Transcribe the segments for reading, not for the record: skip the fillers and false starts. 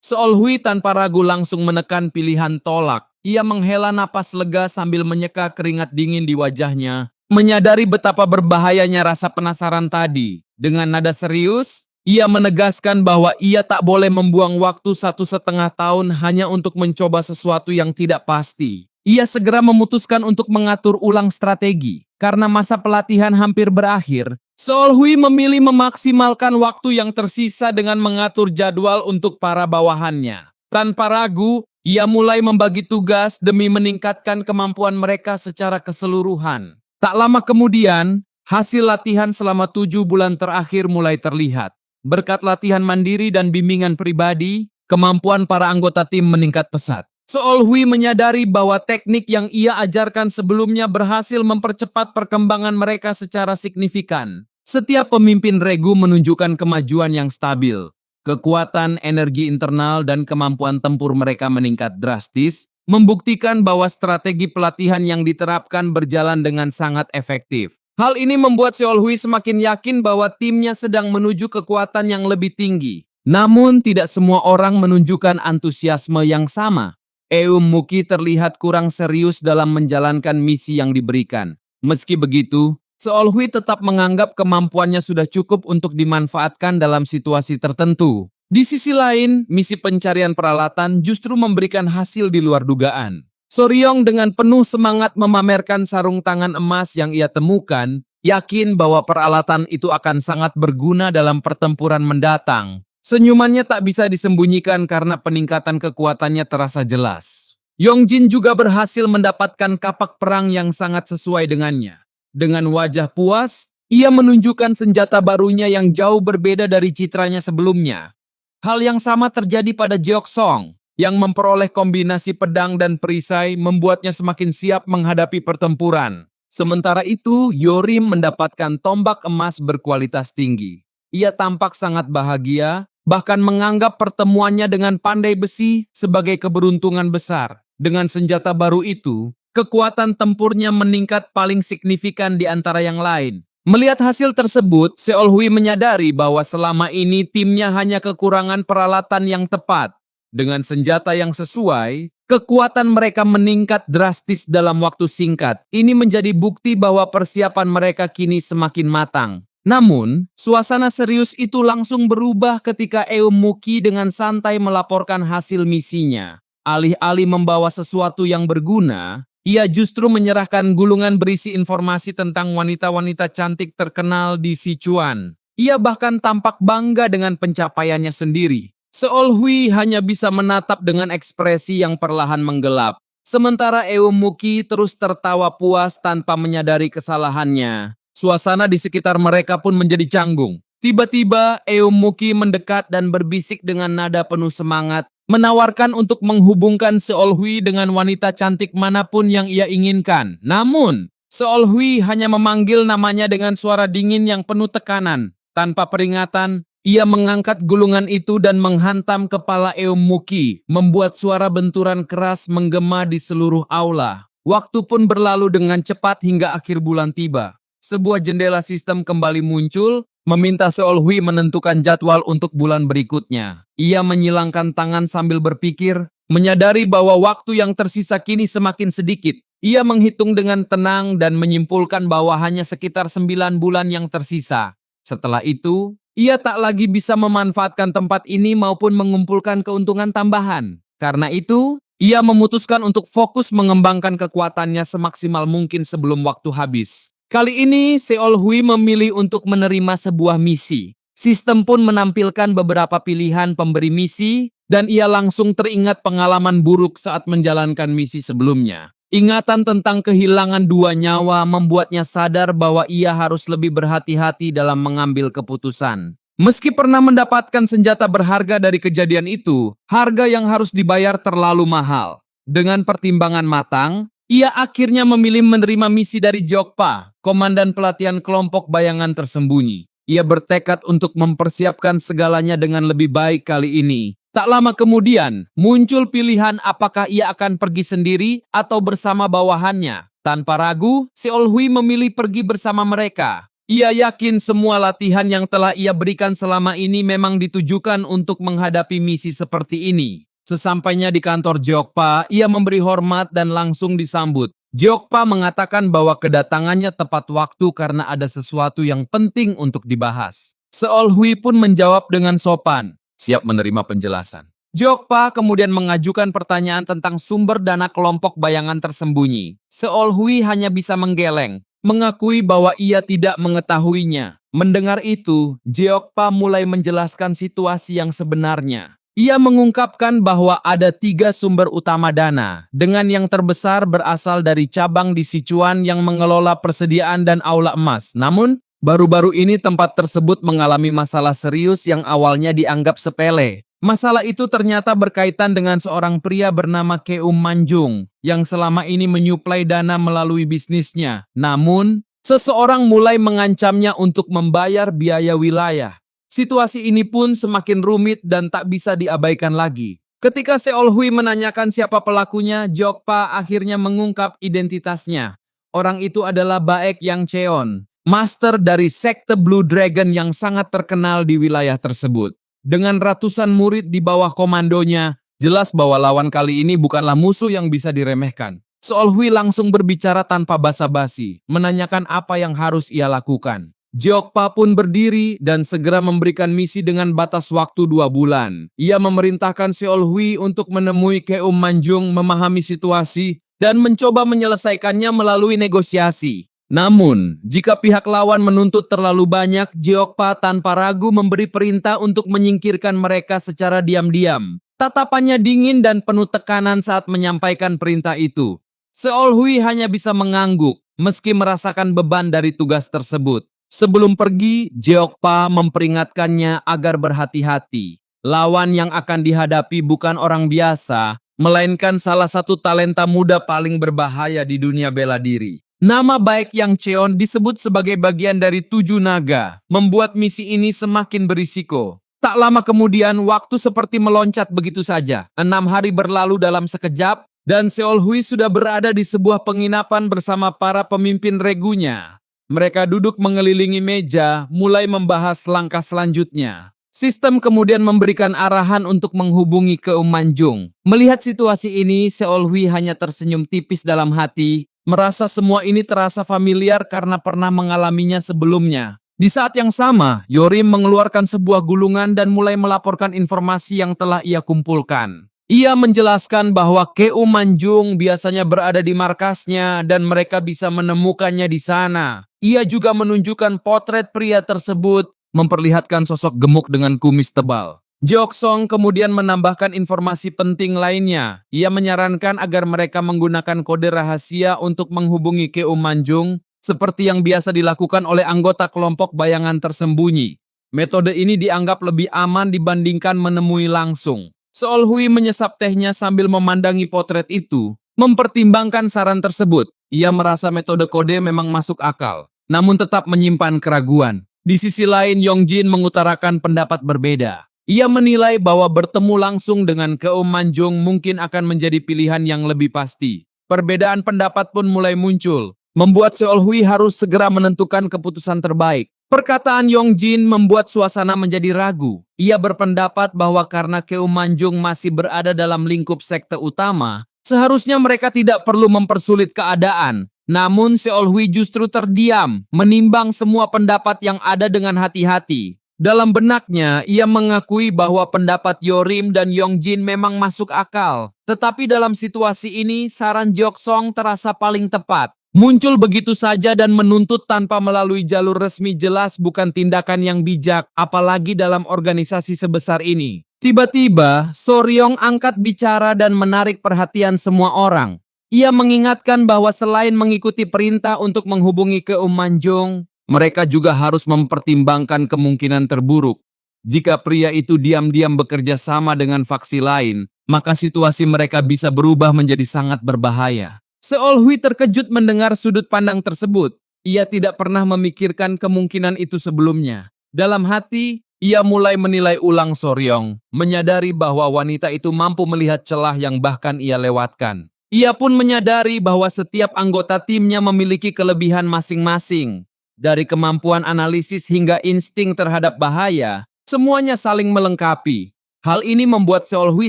Seol Hui tanpa ragu langsung menekan pilihan tolak. Ia menghela napas lega sambil menyeka keringat dingin di wajahnya, menyadari betapa berbahayanya rasa penasaran tadi. Dengan nada serius, ia menegaskan bahwa ia tak boleh membuang waktu 1,5 tahun hanya untuk mencoba sesuatu yang tidak pasti. Ia segera memutuskan untuk mengatur ulang strategi. Karena masa pelatihan hampir berakhir, Seol Hui memilih memaksimalkan waktu yang tersisa dengan mengatur jadwal untuk para bawahannya. Tanpa ragu, ia mulai membagi tugas demi meningkatkan kemampuan mereka secara keseluruhan. Tak lama kemudian, hasil latihan selama 7 bulan terakhir mulai terlihat. Berkat latihan mandiri dan bimbingan pribadi, kemampuan para anggota tim meningkat pesat. Seol Hui menyadari bahwa teknik yang ia ajarkan sebelumnya berhasil mempercepat perkembangan mereka secara signifikan. Setiap pemimpin regu menunjukkan kemajuan yang stabil. Kekuatan, energi internal, dan kemampuan tempur mereka meningkat drastis, membuktikan bahwa strategi pelatihan yang diterapkan berjalan dengan sangat efektif. Hal ini membuat Seol Hui semakin yakin bahwa timnya sedang menuju kekuatan yang lebih tinggi. Namun, tidak semua orang menunjukkan antusiasme yang sama. Muki terlihat kurang serius dalam menjalankan misi yang diberikan. Meski begitu, Seol Hui tetap menganggap kemampuannya sudah cukup untuk dimanfaatkan dalam situasi tertentu. Di sisi lain, misi pencarian peralatan justru memberikan hasil di luar dugaan. Soryong dengan penuh semangat memamerkan sarung tangan emas yang ia temukan, yakin bahwa peralatan itu akan sangat berguna dalam pertempuran mendatang. Senyumannya tak bisa disembunyikan karena peningkatan kekuatannya terasa jelas. Yongjin juga berhasil mendapatkan kapak perang yang sangat sesuai dengannya. Dengan wajah puas, ia menunjukkan senjata barunya yang jauh berbeda dari citranya sebelumnya. Hal yang sama terjadi pada Jeok Song, yang memperoleh kombinasi pedang dan perisai membuatnya semakin siap menghadapi pertempuran. Sementara itu, Yorim mendapatkan tombak emas berkualitas tinggi. Ia tampak sangat bahagia, bahkan menganggap pertemuannya dengan Pandai Besi sebagai keberuntungan besar. Dengan senjata baru itu, kekuatan tempurnya meningkat paling signifikan di antara yang lain. Melihat hasil tersebut, Seol Hui menyadari bahwa selama ini timnya hanya kekurangan peralatan yang tepat. Dengan senjata yang sesuai, kekuatan mereka meningkat drastis dalam waktu singkat. Ini menjadi bukti bahwa persiapan mereka kini semakin matang. Namun, suasana serius itu langsung berubah ketika Muki dengan santai melaporkan hasil misinya. Alih-alih membawa sesuatu yang berguna, ia justru menyerahkan gulungan berisi informasi tentang wanita-wanita cantik terkenal di Sichuan. Ia bahkan tampak bangga dengan pencapaiannya sendiri. Seol Hui hanya bisa menatap dengan ekspresi yang perlahan menggelap. Sementara Muki terus tertawa puas tanpa menyadari kesalahannya. Suasana di sekitar mereka pun menjadi canggung. Tiba-tiba, Muki mendekat dan berbisik dengan nada penuh semangat, menawarkan untuk menghubungkan Seol Hui dengan wanita cantik manapun yang ia inginkan. Namun, Seol Hui hanya memanggil namanya dengan suara dingin yang penuh tekanan. Tanpa peringatan, ia mengangkat gulungan itu dan menghantam kepala Muki, membuat suara benturan keras menggema di seluruh aula. Waktu pun berlalu dengan cepat hingga akhir bulan tiba. Sebuah jendela sistem kembali muncul, meminta Seol Hui menentukan jadwal untuk bulan berikutnya. Ia menyilangkan tangan sambil berpikir, menyadari bahwa waktu yang tersisa kini semakin sedikit. Ia menghitung dengan tenang dan menyimpulkan bahwa hanya sekitar 9 bulan yang tersisa. Setelah itu, ia tak lagi bisa memanfaatkan tempat ini maupun mengumpulkan keuntungan tambahan. Karena itu, ia memutuskan untuk fokus mengembangkan kekuatannya semaksimal mungkin sebelum waktu habis. Kali ini, Seol Hui memilih untuk menerima sebuah misi. Sistem pun menampilkan beberapa pilihan pemberi misi, dan ia langsung teringat pengalaman buruk saat menjalankan misi sebelumnya. Ingatan tentang kehilangan 2 nyawa membuatnya sadar bahwa ia harus lebih berhati-hati dalam mengambil keputusan. Meski pernah mendapatkan senjata berharga dari kejadian itu, harga yang harus dibayar terlalu mahal. Dengan pertimbangan matang, ia akhirnya memilih menerima misi dari Jokpa, komandan pelatihan kelompok bayangan tersembunyi. Ia bertekad untuk mempersiapkan segalanya dengan lebih baik kali ini. Tak lama kemudian, muncul pilihan apakah ia akan pergi sendiri atau bersama bawahannya. Tanpa ragu, Seol Hui memilih pergi bersama mereka. Ia yakin semua latihan yang telah ia berikan selama ini memang ditujukan untuk menghadapi misi seperti ini. Sesampainya di kantor Jeokpa, ia memberi hormat dan langsung disambut. Jeokpa mengatakan bahwa kedatangannya tepat waktu karena ada sesuatu yang penting untuk dibahas. Seol Hui pun menjawab dengan sopan, siap menerima penjelasan. Jeokpa kemudian mengajukan pertanyaan tentang sumber dana kelompok bayangan tersembunyi. Seol Hui hanya bisa menggeleng, mengakui bahwa ia tidak mengetahuinya. Mendengar itu, Jeokpa mulai menjelaskan situasi yang sebenarnya. Ia mengungkapkan bahwa ada 3 sumber utama dana, dengan yang terbesar berasal dari cabang di Sichuan yang mengelola persediaan dan aula emas. Namun, baru-baru ini tempat tersebut mengalami masalah serius yang awalnya dianggap sepele. Masalah itu ternyata berkaitan dengan seorang pria bernama Keum Manjung yang selama ini menyuplai dana melalui bisnisnya. Namun, seseorang mulai mengancamnya untuk membayar biaya wilayah. Situasi ini pun semakin rumit dan tak bisa diabaikan lagi. Ketika Seol Hui menanyakan siapa pelakunya, Jeokpa akhirnya mengungkap identitasnya. Orang itu adalah Baek Yang Cheon, master dari sekte Blue Dragon yang sangat terkenal di wilayah tersebut. Dengan ratusan murid di bawah komandonya, jelas bahwa lawan kali ini bukanlah musuh yang bisa diremehkan. Seol Hui langsung berbicara tanpa basa-basi, menanyakan apa yang harus ia lakukan. Jeokpa pun berdiri dan segera memberikan misi dengan batas waktu 2 bulan. Ia memerintahkan Seol Hui untuk menemui Keum Manjung, memahami situasi, dan mencoba menyelesaikannya melalui negosiasi. Namun, jika pihak lawan menuntut terlalu banyak, Jeokpa tanpa ragu memberi perintah untuk menyingkirkan mereka secara diam-diam. Tatapannya dingin dan penuh tekanan saat menyampaikan perintah itu. Seol Hui hanya bisa mengangguk, meski merasakan beban dari tugas tersebut. Sebelum pergi, Jeokpa memperingatkannya agar berhati-hati. Lawan yang akan dihadapi bukan orang biasa, melainkan salah satu talenta muda paling berbahaya di dunia bela diri. Nama Baek Yang Cheon disebut sebagai bagian dari 7 naga, membuat misi ini semakin berisiko. Tak lama kemudian, waktu seperti meloncat begitu saja. 6 hari berlalu dalam sekejap, dan Seol Hui sudah berada di sebuah penginapan bersama para pemimpin regunya. Mereka duduk mengelilingi meja, mulai membahas langkah selanjutnya. Sistem kemudian memberikan arahan untuk menghubungi Keum Manjung. Melihat situasi ini, Seol Hui hanya tersenyum tipis dalam hati, merasa semua ini terasa familiar karena pernah mengalaminya sebelumnya. Di saat yang sama, Yorim mengeluarkan sebuah gulungan dan mulai melaporkan informasi yang telah ia kumpulkan. Ia menjelaskan bahwa Keum Manjung biasanya berada di markasnya dan mereka bisa menemukannya di sana. Ia juga menunjukkan potret pria tersebut, memperlihatkan sosok gemuk dengan kumis tebal. Jeoksong kemudian menambahkan informasi penting lainnya. Ia menyarankan agar mereka menggunakan kode rahasia untuk menghubungi Keum Manjung, seperti yang biasa dilakukan oleh anggota kelompok bayangan tersembunyi. Metode ini dianggap lebih aman dibandingkan menemui langsung. Seol Hui menyesap tehnya sambil memandangi potret itu, mempertimbangkan saran tersebut. Ia merasa metode kode memang masuk akal, namun tetap menyimpan keraguan. Di sisi lain, Yongjin mengutarakan pendapat berbeda. Ia menilai bahwa bertemu langsung dengan Keum Manjung mungkin akan menjadi pilihan yang lebih pasti. Perbedaan pendapat pun mulai muncul, membuat Seol Hui harus segera menentukan keputusan terbaik. Perkataan Yongjin membuat suasana menjadi ragu. Ia berpendapat bahwa karena Keum Manjung masih berada dalam lingkup sekte utama, seharusnya mereka tidak perlu mempersulit keadaan. Namun Seol Hui justru terdiam, menimbang semua pendapat yang ada dengan hati-hati. Dalam benaknya, ia mengakui bahwa pendapat Yorim dan Yongjin memang masuk akal. Tetapi dalam situasi ini, saran Jeoksong terasa paling tepat. Muncul begitu saja dan menuntut tanpa melalui jalur resmi jelas bukan tindakan yang bijak, apalagi dalam organisasi sebesar ini. Tiba-tiba, Soryong angkat bicara dan menarik perhatian semua orang. Ia mengingatkan bahwa selain mengikuti perintah untuk menghubungi Keum Manjung, mereka juga harus mempertimbangkan kemungkinan terburuk. Jika pria itu diam-diam bekerja sama dengan faksi lain, maka situasi mereka bisa berubah menjadi sangat berbahaya. Seol Hui terkejut mendengar sudut pandang tersebut. Ia tidak pernah memikirkan kemungkinan itu sebelumnya. Dalam hati, ia mulai menilai ulang Soryong, menyadari bahwa wanita itu mampu melihat celah yang bahkan ia lewatkan. Ia pun menyadari bahwa setiap anggota timnya memiliki kelebihan masing-masing. Dari kemampuan analisis hingga insting terhadap bahaya, semuanya saling melengkapi. Hal ini membuat Seol Hui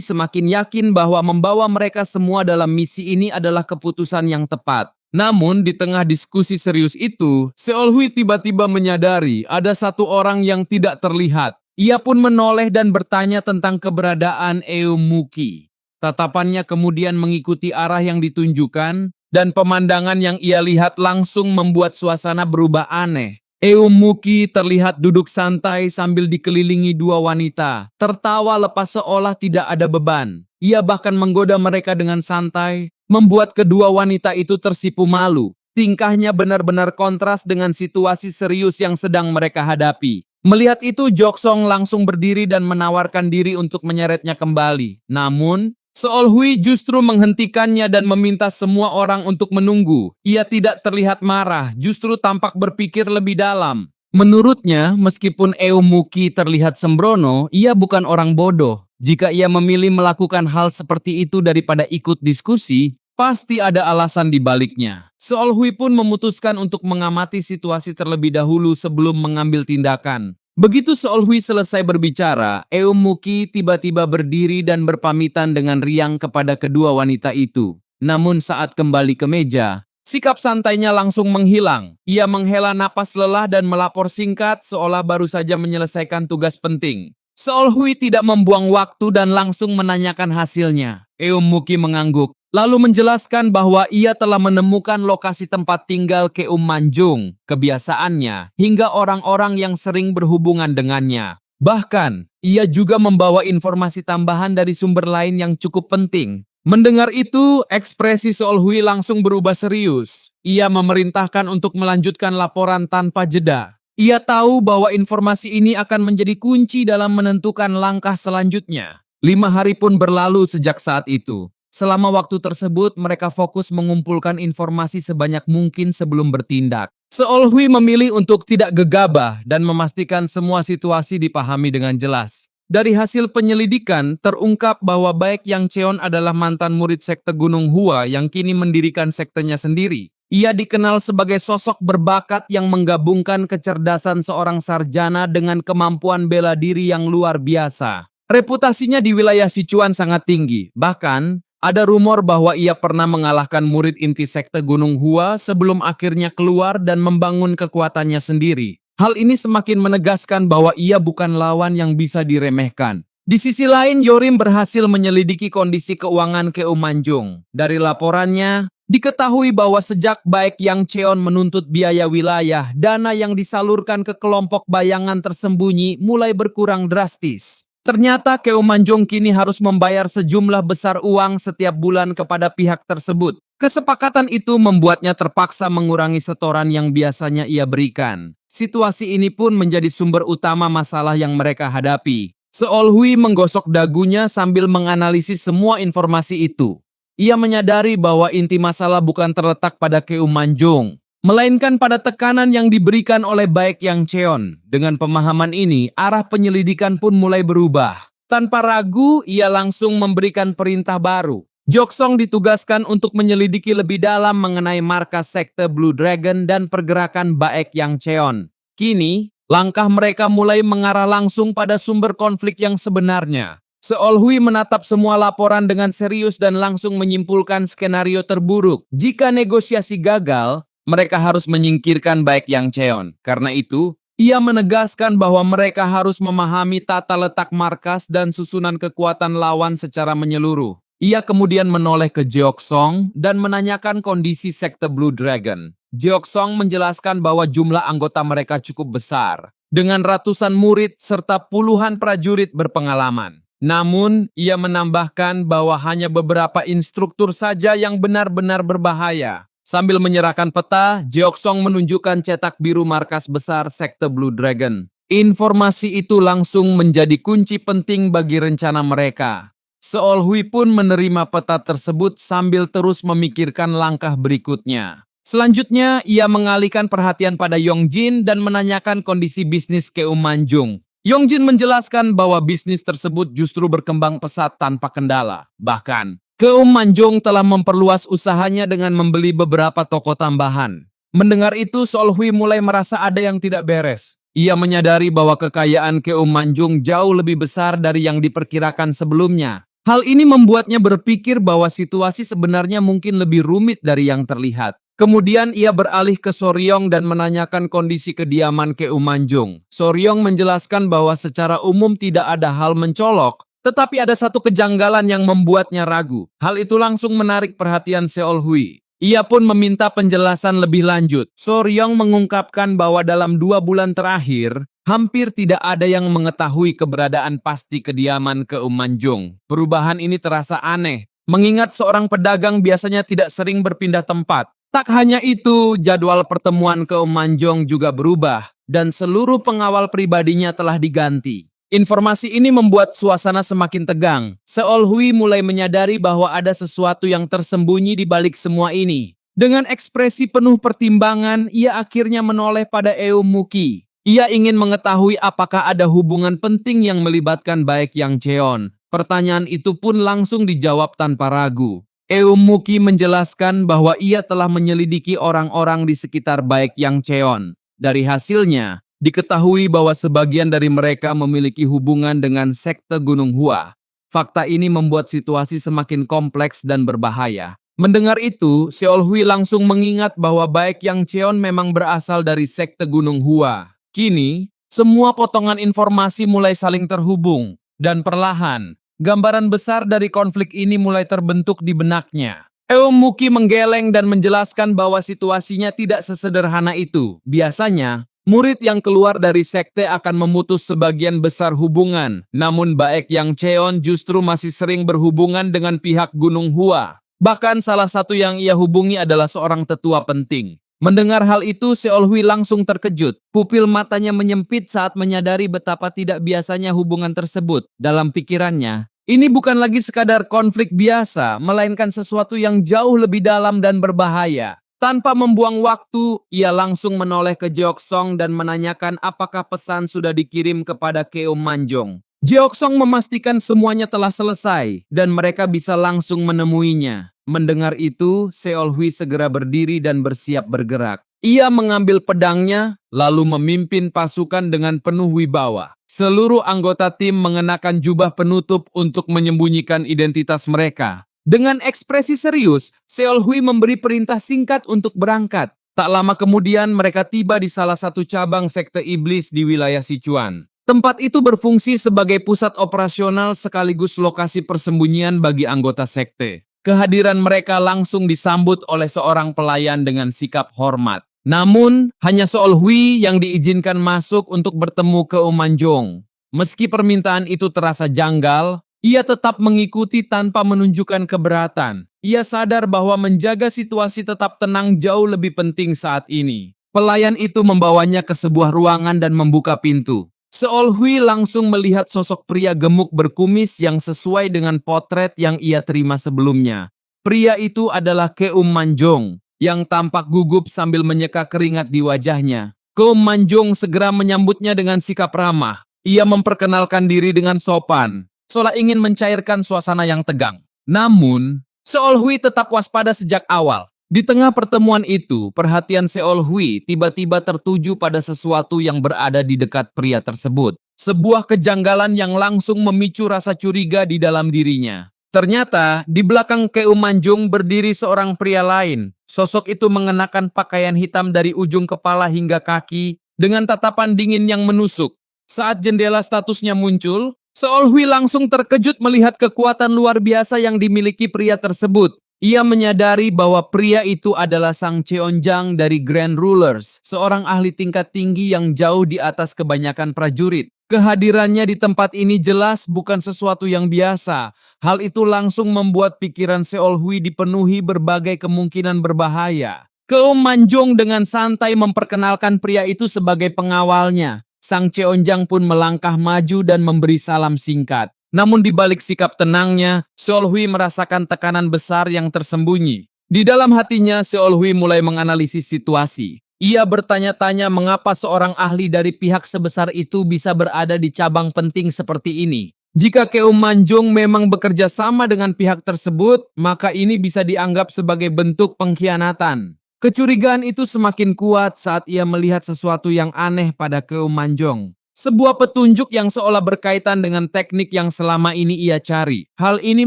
semakin yakin bahwa membawa mereka semua dalam misi ini adalah keputusan yang tepat. Namun, di tengah diskusi serius itu, Seol Hui tiba-tiba menyadari ada satu orang yang tidak terlihat. Ia pun menoleh dan bertanya tentang keberadaan Eumuki. Tatapannya kemudian mengikuti arah yang ditunjukkan, dan pemandangan yang ia lihat langsung membuat suasana berubah aneh. Eumuki terlihat duduk santai sambil dikelilingi dua wanita, tertawa lepas seolah tidak ada beban. Ia bahkan menggoda mereka dengan santai, membuat kedua wanita itu tersipu malu. Tingkahnya benar-benar kontras dengan situasi serius yang sedang mereka hadapi. Melihat itu, Joksong langsung berdiri dan menawarkan diri untuk menyeretnya kembali. Namun, Seol Hui justru menghentikannya dan meminta semua orang untuk menunggu. Ia tidak terlihat marah, justru tampak berpikir lebih dalam. Menurutnya, meskipun Eumuki terlihat sembrono, ia bukan orang bodoh. Jika ia memilih melakukan hal seperti itu daripada ikut diskusi, pasti ada alasan di baliknya. Seol Hui pun memutuskan untuk mengamati situasi terlebih dahulu sebelum mengambil tindakan. Begitu Seol Hui selesai berbicara, Eumuki tiba-tiba berdiri dan berpamitan dengan riang kepada kedua wanita itu. Namun saat kembali ke meja, sikap santainya langsung menghilang. Ia menghela napas lelah dan melapor singkat seolah baru saja menyelesaikan tugas penting. Seol Hui tidak membuang waktu dan langsung menanyakan hasilnya. Eumuki mengangguk, lalu menjelaskan bahwa ia telah menemukan lokasi tempat tinggal Keum Manjung, kebiasaannya, hingga orang-orang yang sering berhubungan dengannya. Bahkan, ia juga membawa informasi tambahan dari sumber lain yang cukup penting. Mendengar itu, ekspresi Seol Hui langsung berubah serius. Ia memerintahkan untuk melanjutkan laporan tanpa jeda. Ia tahu bahwa informasi ini akan menjadi kunci dalam menentukan langkah selanjutnya. 5 hari pun berlalu sejak saat itu. Selama waktu tersebut, mereka fokus mengumpulkan informasi sebanyak mungkin sebelum bertindak. Seol Hui memilih untuk tidak gegabah dan memastikan semua situasi dipahami dengan jelas. Dari hasil penyelidikan, terungkap bahwa Baek Yang Cheon adalah mantan murid sekte Gunung Hua yang kini mendirikan sektenya sendiri. Ia dikenal sebagai sosok berbakat yang menggabungkan kecerdasan seorang sarjana dengan kemampuan bela diri yang luar biasa. Reputasinya di wilayah Sichuan sangat tinggi. Bahkan, ada rumor bahwa ia pernah mengalahkan murid inti sekte Gunung Hua sebelum akhirnya keluar dan membangun kekuatannya sendiri. Hal ini semakin menegaskan bahwa ia bukan lawan yang bisa diremehkan. Di sisi lain, Yorim berhasil menyelidiki kondisi keuangan Keum Manjung. Dari laporannya, diketahui bahwa sejak Baek Yang Cheon menuntut biaya wilayah, dana yang disalurkan ke kelompok bayangan tersembunyi mulai berkurang drastis. Ternyata Keum Manjung kini harus membayar sejumlah besar uang setiap bulan kepada pihak tersebut. Kesepakatan itu membuatnya terpaksa mengurangi setoran yang biasanya ia berikan. Situasi ini pun menjadi sumber utama masalah yang mereka hadapi. Seol Hui menggosok dagunya sambil menganalisis semua informasi itu. Ia menyadari bahwa inti masalah bukan terletak pada Keum Manjung, melainkan pada tekanan yang diberikan oleh Baek Yang Cheon. Dengan pemahaman ini, arah penyelidikan pun mulai berubah. Tanpa ragu, ia langsung memberikan perintah baru. Joksong ditugaskan untuk menyelidiki lebih dalam mengenai markas sekte Blue Dragon dan pergerakan Baek Yang Cheon. Kini, langkah mereka mulai mengarah langsung pada sumber konflik yang sebenarnya. Seol Hui menatap semua laporan dengan serius dan langsung menyimpulkan skenario terburuk. Jika negosiasi gagal, mereka harus menyingkirkan Baek Yang Cheon. Karena itu, ia menegaskan bahwa mereka harus memahami tata letak markas dan susunan kekuatan lawan secara menyeluruh. Ia kemudian menoleh ke Jeoksong dan menanyakan kondisi sekte Blue Dragon. Jeoksong menjelaskan bahwa jumlah anggota mereka cukup besar, dengan ratusan murid serta puluhan prajurit berpengalaman. Namun, ia menambahkan bahwa hanya beberapa instruktur saja yang benar-benar berbahaya. Sambil menyerahkan peta, Jeoksong menunjukkan cetak biru markas besar sekte Blue Dragon. Informasi itu langsung menjadi kunci penting bagi rencana mereka. Seol Hui pun menerima peta tersebut sambil terus memikirkan langkah berikutnya. Selanjutnya, ia mengalihkan perhatian pada Yongjin dan menanyakan kondisi bisnis Keum Manjung. Yongjin menjelaskan bahwa bisnis tersebut justru berkembang pesat tanpa kendala. Bahkan, Keum Manjung telah memperluas usahanya dengan membeli beberapa toko tambahan. Mendengar itu, Seol Hui mulai merasa ada yang tidak beres. Ia menyadari bahwa kekayaan Keum Manjung jauh lebih besar dari yang diperkirakan sebelumnya. Hal ini membuatnya berpikir bahwa situasi sebenarnya mungkin lebih rumit dari yang terlihat. Kemudian ia beralih ke Soryong dan menanyakan kondisi kediaman Keum Manjung. Soryong menjelaskan bahwa secara umum tidak ada hal mencolok, tetapi ada satu kejanggalan yang membuatnya ragu. Hal itu langsung menarik perhatian Seol Hui. Ia pun meminta penjelasan lebih lanjut. Soryong mengungkapkan bahwa dalam 2 bulan terakhir, hampir tidak ada yang mengetahui keberadaan pasti kediaman Keum Manjung. Perubahan ini terasa aneh, mengingat seorang pedagang biasanya tidak sering berpindah tempat. Tak hanya itu, jadwal pertemuan Keum Manjung juga berubah, dan seluruh pengawal pribadinya telah diganti. Informasi ini membuat suasana semakin tegang. Seol Hui mulai menyadari bahwa ada sesuatu yang tersembunyi di balik semua ini. Dengan ekspresi penuh pertimbangan, ia akhirnya menoleh pada Eum Muki. Ia ingin mengetahui apakah ada hubungan penting yang melibatkan Baek Yang Cheon. Pertanyaan itu pun langsung dijawab tanpa ragu. Eum Muki menjelaskan bahwa ia telah menyelidiki orang-orang di sekitar Baek Yang Cheon. Dari hasilnya, diketahui bahwa sebagian dari mereka memiliki hubungan dengan sekte Gunung Hua. Fakta ini membuat situasi semakin kompleks dan berbahaya. Mendengar itu, Seol Hui langsung mengingat bahwa Baek Yang Cheon memang berasal dari sekte Gunung Hua. Kini, semua potongan informasi mulai saling terhubung, dan perlahan, gambaran besar dari konflik ini mulai terbentuk di benaknya. Eum Muki menggeleng dan menjelaskan bahwa situasinya tidak sesederhana itu. Biasanya, murid yang keluar dari sekte akan memutus sebagian besar hubungan. Namun Baek Yang Cheon justru masih sering berhubungan dengan pihak Gunung Hua. Bahkan salah satu yang ia hubungi adalah seorang tetua penting. Mendengar hal itu, Seol Hui langsung terkejut. Pupil matanya menyempit saat menyadari betapa tidak biasanya hubungan tersebut. Dalam pikirannya, ini bukan lagi sekadar konflik biasa, melainkan sesuatu yang jauh lebih dalam dan berbahaya. Tanpa membuang waktu, ia langsung menoleh ke Jeoksong dan menanyakan apakah pesan sudah dikirim kepada Keum Manjung. Jeoksong memastikan semuanya telah selesai dan mereka bisa langsung menemuinya. Mendengar itu, Seol Hui segera berdiri dan bersiap bergerak. Ia mengambil pedangnya, lalu memimpin pasukan dengan penuh wibawa. Seluruh anggota tim mengenakan jubah penutup untuk menyembunyikan identitas mereka. Dengan ekspresi serius, Seol Hui memberi perintah singkat untuk berangkat. Tak lama kemudian mereka tiba di salah satu cabang sekte iblis di wilayah Sichuan. Tempat itu berfungsi sebagai pusat operasional sekaligus lokasi persembunyian bagi anggota sekte. Kehadiran mereka langsung disambut oleh seorang pelayan dengan sikap hormat. Namun, hanya Seol Hui yang diizinkan masuk untuk bertemu Keum Manjung. Meski permintaan itu terasa janggal, ia tetap mengikuti tanpa menunjukkan keberatan. Ia sadar bahwa menjaga situasi tetap tenang jauh lebih penting saat ini. Pelayan itu membawanya ke sebuah ruangan dan membuka pintu. Seol Hui langsung melihat sosok pria gemuk berkumis yang sesuai dengan potret yang ia terima sebelumnya. Pria itu adalah Keum Manjung, yang tampak gugup sambil menyeka keringat di wajahnya. Keum Manjung segera menyambutnya dengan sikap ramah. Ia memperkenalkan diri dengan sopan, seolah ingin mencairkan suasana yang tegang. Namun, Seol Hui tetap waspada sejak awal. Di tengah pertemuan itu, perhatian Seol Hui tiba-tiba tertuju pada sesuatu yang berada di dekat pria tersebut. Sebuah kejanggalan yang langsung memicu rasa curiga di dalam dirinya. Ternyata, di belakang Keum Manjung berdiri seorang pria lain. Sosok itu mengenakan pakaian hitam dari ujung kepala hingga kaki, dengan tatapan dingin yang menusuk. Saat jendela statusnya muncul, Seol Hui langsung terkejut melihat kekuatan luar biasa yang dimiliki pria tersebut. Ia menyadari bahwa pria itu adalah Sang Cheonjang dari Grand Rulers, seorang ahli tingkat tinggi yang jauh di atas kebanyakan prajurit. Kehadirannya di tempat ini jelas bukan sesuatu yang biasa. Hal itu langsung membuat pikiran Seol Hui dipenuhi berbagai kemungkinan berbahaya. Keum Manjung dengan santai memperkenalkan pria itu sebagai pengawalnya. Sang Cheonjang pun melangkah maju dan memberi salam singkat. Namun di balik sikap tenangnya, Seol Hui merasakan tekanan besar yang tersembunyi. Di dalam hatinya, Seol Hui mulai menganalisis situasi. Ia bertanya-tanya mengapa seorang ahli dari pihak sebesar itu bisa berada di cabang penting seperti ini. Jika Keum Manjung memang bekerja sama dengan pihak tersebut, maka ini bisa dianggap sebagai bentuk pengkhianatan. Kecurigaan itu semakin kuat saat ia melihat sesuatu yang aneh pada Keum Manjong. Sebuah petunjuk yang seolah berkaitan dengan teknik yang selama ini ia cari. Hal ini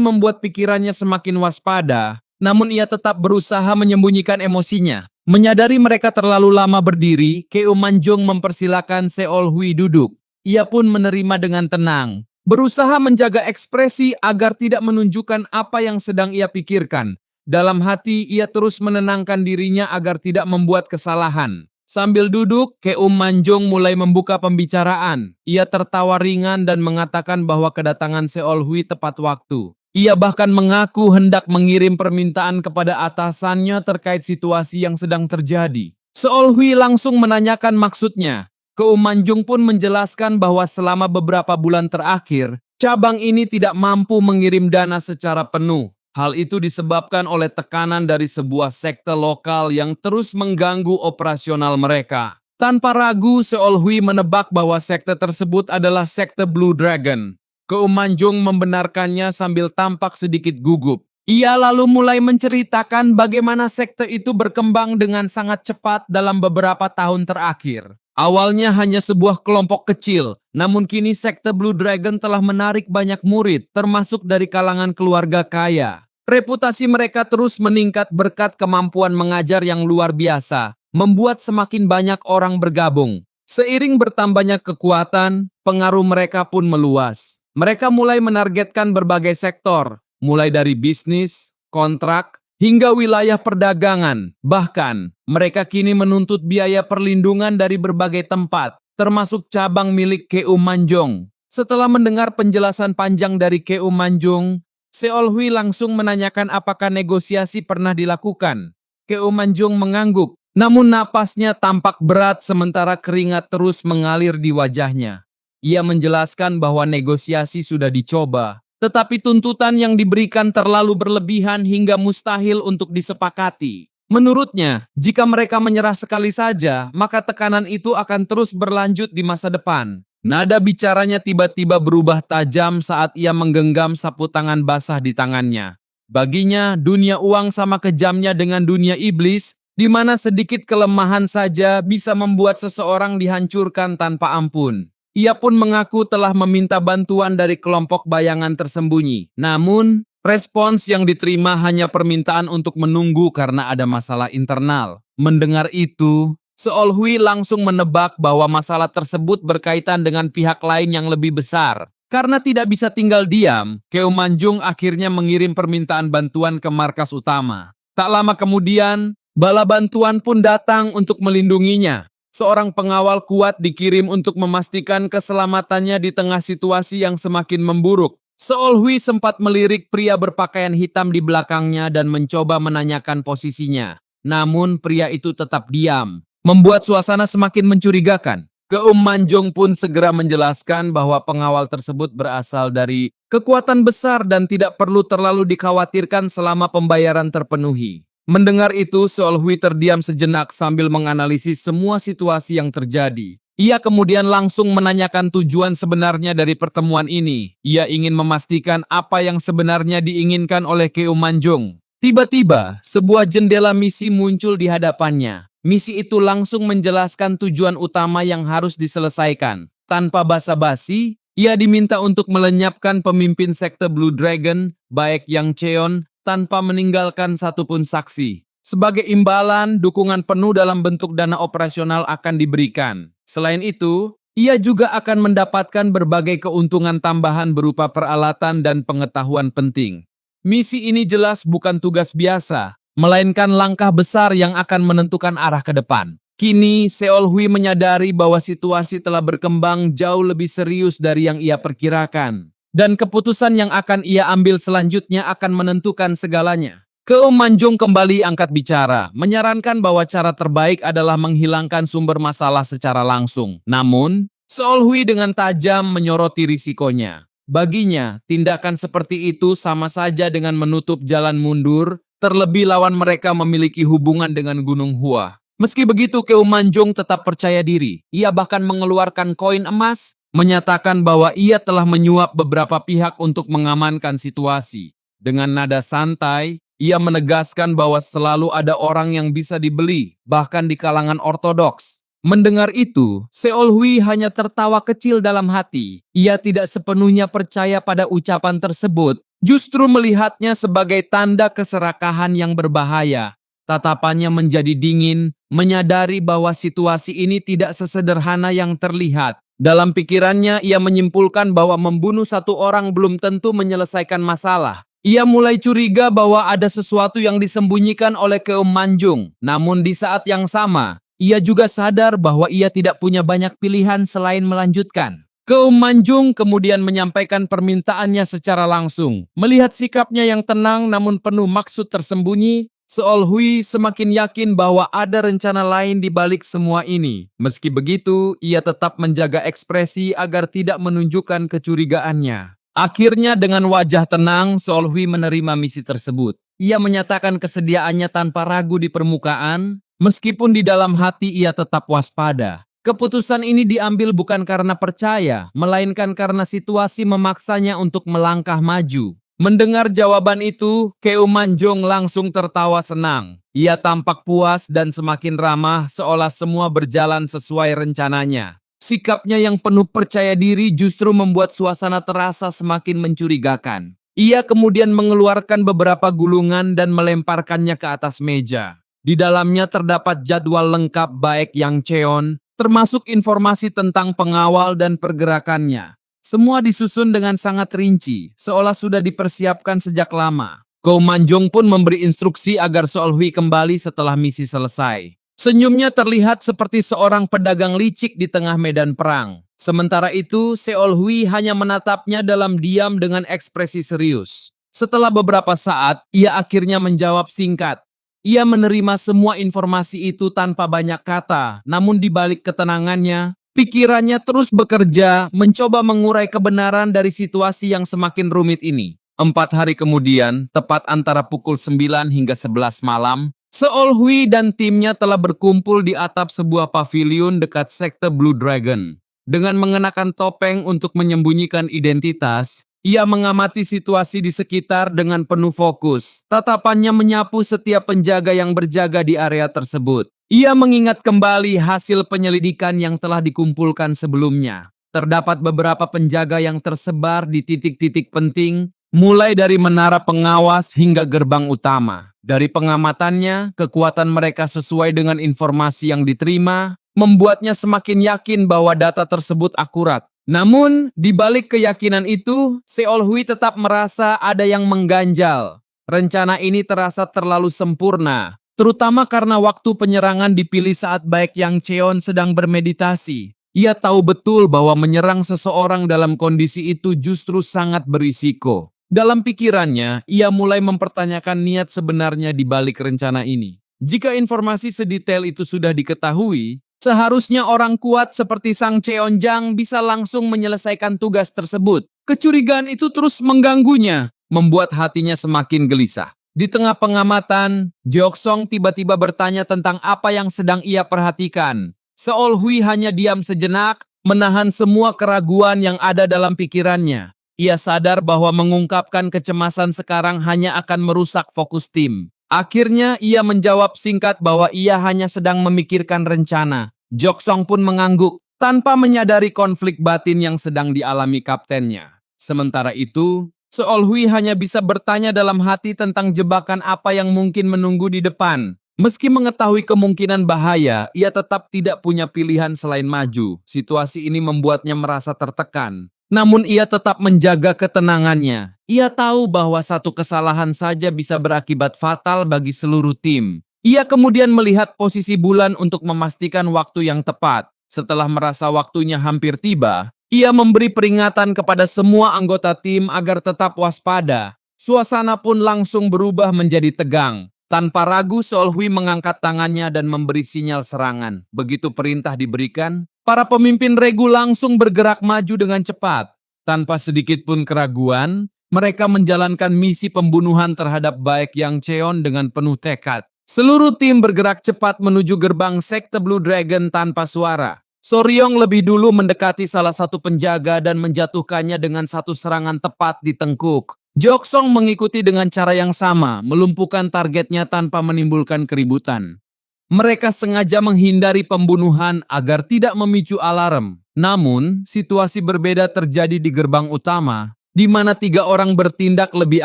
membuat pikirannya semakin waspada, namun ia tetap berusaha menyembunyikan emosinya. Menyadari mereka terlalu lama berdiri, Keum Manjong mempersilakan Seol Hui duduk. Ia pun menerima dengan tenang, berusaha menjaga ekspresi agar tidak menunjukkan apa yang sedang ia pikirkan. Dalam hati, ia terus menenangkan dirinya agar tidak membuat kesalahan. Sambil duduk, Keum Manjong mulai membuka pembicaraan. Ia tertawa ringan dan mengatakan bahwa kedatangan Seol Hui tepat waktu. Ia bahkan mengaku hendak mengirim permintaan kepada atasannya terkait situasi yang sedang terjadi. Seol Hui langsung menanyakan maksudnya. Keum Manjong pun menjelaskan bahwa selama beberapa bulan terakhir, cabang ini tidak mampu mengirim dana secara penuh. Hal itu disebabkan oleh tekanan dari sebuah sekte lokal yang terus mengganggu operasional mereka. Tanpa ragu, Seol Hui menebak bahwa sekte tersebut adalah sekte Blue Dragon. Keum Manjong membenarkannya sambil tampak sedikit gugup. Ia lalu mulai menceritakan bagaimana sekte itu berkembang dengan sangat cepat dalam beberapa tahun terakhir. Awalnya hanya sebuah kelompok kecil, namun kini sekte Blue Dragon telah menarik banyak murid, termasuk dari kalangan keluarga kaya. Reputasi mereka terus meningkat berkat kemampuan mengajar yang luar biasa, membuat semakin banyak orang bergabung. Seiring bertambahnya kekuatan, pengaruh mereka pun meluas. Mereka mulai menargetkan berbagai sektor, mulai dari bisnis, kontrak, hingga wilayah perdagangan. Bahkan, mereka kini menuntut biaya perlindungan dari berbagai tempat, termasuk cabang milik Keum Manjong. Setelah mendengar penjelasan panjang dari Keum Manjong, Seol Hui langsung menanyakan apakah negosiasi pernah dilakukan. Keum Manjong mengangguk, namun napasnya tampak berat sementara keringat terus mengalir di wajahnya. Ia menjelaskan bahwa negosiasi sudah dicoba, tetapi tuntutan yang diberikan terlalu berlebihan hingga mustahil untuk disepakati. Menurutnya, jika mereka menyerah sekali saja, maka tekanan itu akan terus berlanjut di masa depan. Nada bicaranya tiba-tiba berubah tajam saat ia menggenggam sapu tangan basah di tangannya. Baginya, dunia uang sama kejamnya dengan dunia iblis, di mana sedikit kelemahan saja bisa membuat seseorang dihancurkan tanpa ampun. Ia pun mengaku telah meminta bantuan dari kelompok bayangan tersembunyi. Namun, respons yang diterima hanya permintaan untuk menunggu karena ada masalah internal. Mendengar itu, Seol Hui langsung menebak bahwa masalah tersebut berkaitan dengan pihak lain yang lebih besar. Karena tidak bisa tinggal diam, Keum Manjong akhirnya mengirim permintaan bantuan ke markas utama. Tak lama kemudian, bala bantuan pun datang untuk melindunginya. Seorang pengawal kuat dikirim untuk memastikan keselamatannya di tengah situasi yang semakin memburuk. Seol Hui sempat melirik pria berpakaian hitam di belakangnya dan mencoba menanyakan posisinya. Namun pria itu tetap diam, membuat suasana semakin mencurigakan. Keum Manjong pun segera menjelaskan bahwa pengawal tersebut berasal dari kekuatan besar dan tidak perlu terlalu dikhawatirkan selama pembayaran terpenuhi. Mendengar itu, Seol Hui terdiam sejenak sambil menganalisis semua situasi yang terjadi. Ia kemudian langsung menanyakan tujuan sebenarnya dari pertemuan ini. Ia ingin memastikan apa yang sebenarnya diinginkan oleh Keum Manjong. Tiba-tiba, sebuah jendela misi muncul di hadapannya. Misi itu langsung menjelaskan tujuan utama yang harus diselesaikan. Tanpa basa-basi, ia diminta untuk melenyapkan pemimpin sekte Blue Dragon, baik Yang Cheon, tanpa meninggalkan satupun saksi. Sebagai imbalan, dukungan penuh dalam bentuk dana operasional akan diberikan. Selain itu, ia juga akan mendapatkan berbagai keuntungan tambahan berupa peralatan dan pengetahuan penting. Misi ini jelas bukan tugas biasa, melainkan langkah besar yang akan menentukan arah ke depan. Kini, Seol Hui menyadari bahwa situasi telah berkembang jauh lebih serius dari yang ia perkirakan. Dan keputusan yang akan ia ambil selanjutnya akan menentukan segalanya. Keum Manjong kembali angkat bicara, menyarankan bahwa cara terbaik adalah menghilangkan sumber masalah secara langsung. Namun, Seol Hui dengan tajam menyoroti risikonya. Baginya, tindakan seperti itu sama saja dengan menutup jalan mundur, terlebih lawan mereka memiliki hubungan dengan Gunung Hua. Meski begitu, Keum Manjong tetap percaya diri. Ia bahkan mengeluarkan koin emas, menyatakan bahwa ia telah menyuap beberapa pihak untuk mengamankan situasi. Dengan nada santai, Ia menegaskan bahwa selalu ada orang yang bisa dibeli, bahkan di kalangan ortodoks. Mendengar itu, Seol Hui hanya tertawa kecil dalam hati. Ia tidak sepenuhnya percaya pada ucapan tersebut, justru melihatnya sebagai tanda keserakahan yang berbahaya. Tatapannya menjadi dingin, menyadari bahwa situasi ini tidak sesederhana yang terlihat. Dalam pikirannya, ia menyimpulkan bahwa membunuh satu orang belum tentu menyelesaikan masalah. Ia mulai curiga bahwa ada sesuatu yang disembunyikan oleh Keum Manjung. Namun di saat yang sama, ia juga sadar bahwa ia tidak punya banyak pilihan selain melanjutkan. Keum Manjung kemudian menyampaikan permintaannya secara langsung. Melihat sikapnya yang tenang namun penuh maksud tersembunyi, Seol Hui semakin yakin bahwa ada rencana lain di balik semua ini. Meski begitu, ia tetap menjaga ekspresi agar tidak menunjukkan kecurigaannya. Akhirnya dengan wajah tenang, Seol Hui menerima misi tersebut. Ia menyatakan kesediaannya tanpa ragu di permukaan, meskipun di dalam hati ia tetap waspada. Keputusan ini diambil bukan karena percaya, melainkan karena situasi memaksanya untuk melangkah maju. Mendengar jawaban itu, Keum Manjung langsung tertawa senang. Ia tampak puas dan semakin ramah seolah semua berjalan sesuai rencananya. Sikapnya yang penuh percaya diri justru membuat suasana terasa semakin mencurigakan. Ia kemudian mengeluarkan beberapa gulungan dan melemparkannya ke atas meja. Di dalamnya terdapat jadwal lengkap baik Yang Cheon, termasuk informasi tentang pengawal dan pergerakannya. Semua disusun dengan sangat rinci, seolah sudah dipersiapkan sejak lama. Keum Manjung pun memberi instruksi agar Seol Hui kembali setelah misi selesai. Senyumnya terlihat seperti seorang pedagang licik di tengah medan perang. Sementara itu, Seol Hui hanya menatapnya dalam diam dengan ekspresi serius. Setelah beberapa saat, ia akhirnya menjawab singkat. Ia menerima semua informasi itu tanpa banyak kata, namun di balik ketenangannya, pikirannya terus bekerja, mencoba mengurai kebenaran dari situasi yang semakin rumit ini. 4 hari kemudian, tepat antara pukul 9 hingga 11 malam, Seol Hui dan timnya telah berkumpul di atap sebuah pavilion dekat sekte Blue Dragon. Dengan mengenakan topeng untuk menyembunyikan identitas, ia mengamati situasi di sekitar dengan penuh fokus. Tatapannya menyapu setiap penjaga yang berjaga di area tersebut. Ia mengingat kembali hasil penyelidikan yang telah dikumpulkan sebelumnya. Terdapat beberapa penjaga yang tersebar di titik-titik penting, mulai dari menara pengawas hingga gerbang utama. Dari pengamatannya, kekuatan mereka sesuai dengan informasi yang diterima, membuatnya semakin yakin bahwa data tersebut akurat. Namun, di balik keyakinan itu, Seol Hui tetap merasa ada yang mengganjal. Rencana ini terasa terlalu sempurna, terutama karena waktu penyerangan dipilih saat baik Yang Cheon sedang bermeditasi. Ia tahu betul bahwa menyerang seseorang dalam kondisi itu justru sangat berisiko. Dalam pikirannya, ia mulai mempertanyakan niat sebenarnya di balik rencana ini. Jika informasi sedetail itu sudah diketahui, seharusnya orang kuat seperti Sang Cheonjang bisa langsung menyelesaikan tugas tersebut. Kecurigaan itu terus mengganggunya, membuat hatinya semakin gelisah. Di tengah pengamatan, Jeoksong tiba-tiba bertanya tentang apa yang sedang ia perhatikan. Seol Hui hanya diam sejenak, menahan semua keraguan yang ada dalam pikirannya. Ia sadar bahwa mengungkapkan kecemasan sekarang hanya akan merusak fokus tim. Akhirnya ia menjawab singkat bahwa ia hanya sedang memikirkan rencana. Jeoksong pun mengangguk, tanpa menyadari konflik batin yang sedang dialami kaptennya. Sementara itu, Seol Hui hanya bisa bertanya dalam hati tentang jebakan apa yang mungkin menunggu di depan. Meski mengetahui kemungkinan bahaya, ia tetap tidak punya pilihan selain maju. Situasi ini membuatnya merasa tertekan. Namun ia tetap menjaga ketenangannya. Ia tahu bahwa satu kesalahan saja bisa berakibat fatal bagi seluruh tim. Ia kemudian melihat posisi bulan untuk memastikan waktu yang tepat. Setelah merasa waktunya hampir tiba, ia memberi peringatan kepada semua anggota tim agar tetap waspada. Suasana pun langsung berubah menjadi tegang. Tanpa ragu, Seol Hui mengangkat tangannya dan memberi sinyal serangan. Begitu perintah diberikan, para pemimpin regu langsung bergerak maju dengan cepat. Tanpa sedikit pun keraguan, mereka menjalankan misi pembunuhan terhadap baik Yang Cheon dengan penuh tekad. Seluruh tim bergerak cepat menuju gerbang sekte Blue Dragon tanpa suara. Soryong lebih dulu mendekati salah satu penjaga dan menjatuhkannya dengan satu serangan tepat di tengkuk. Joksong mengikuti dengan cara yang sama, melumpuhkan targetnya tanpa menimbulkan keributan. Mereka sengaja menghindari pembunuhan agar tidak memicu alarm. Namun, situasi berbeda terjadi di gerbang utama, di mana 3 orang bertindak lebih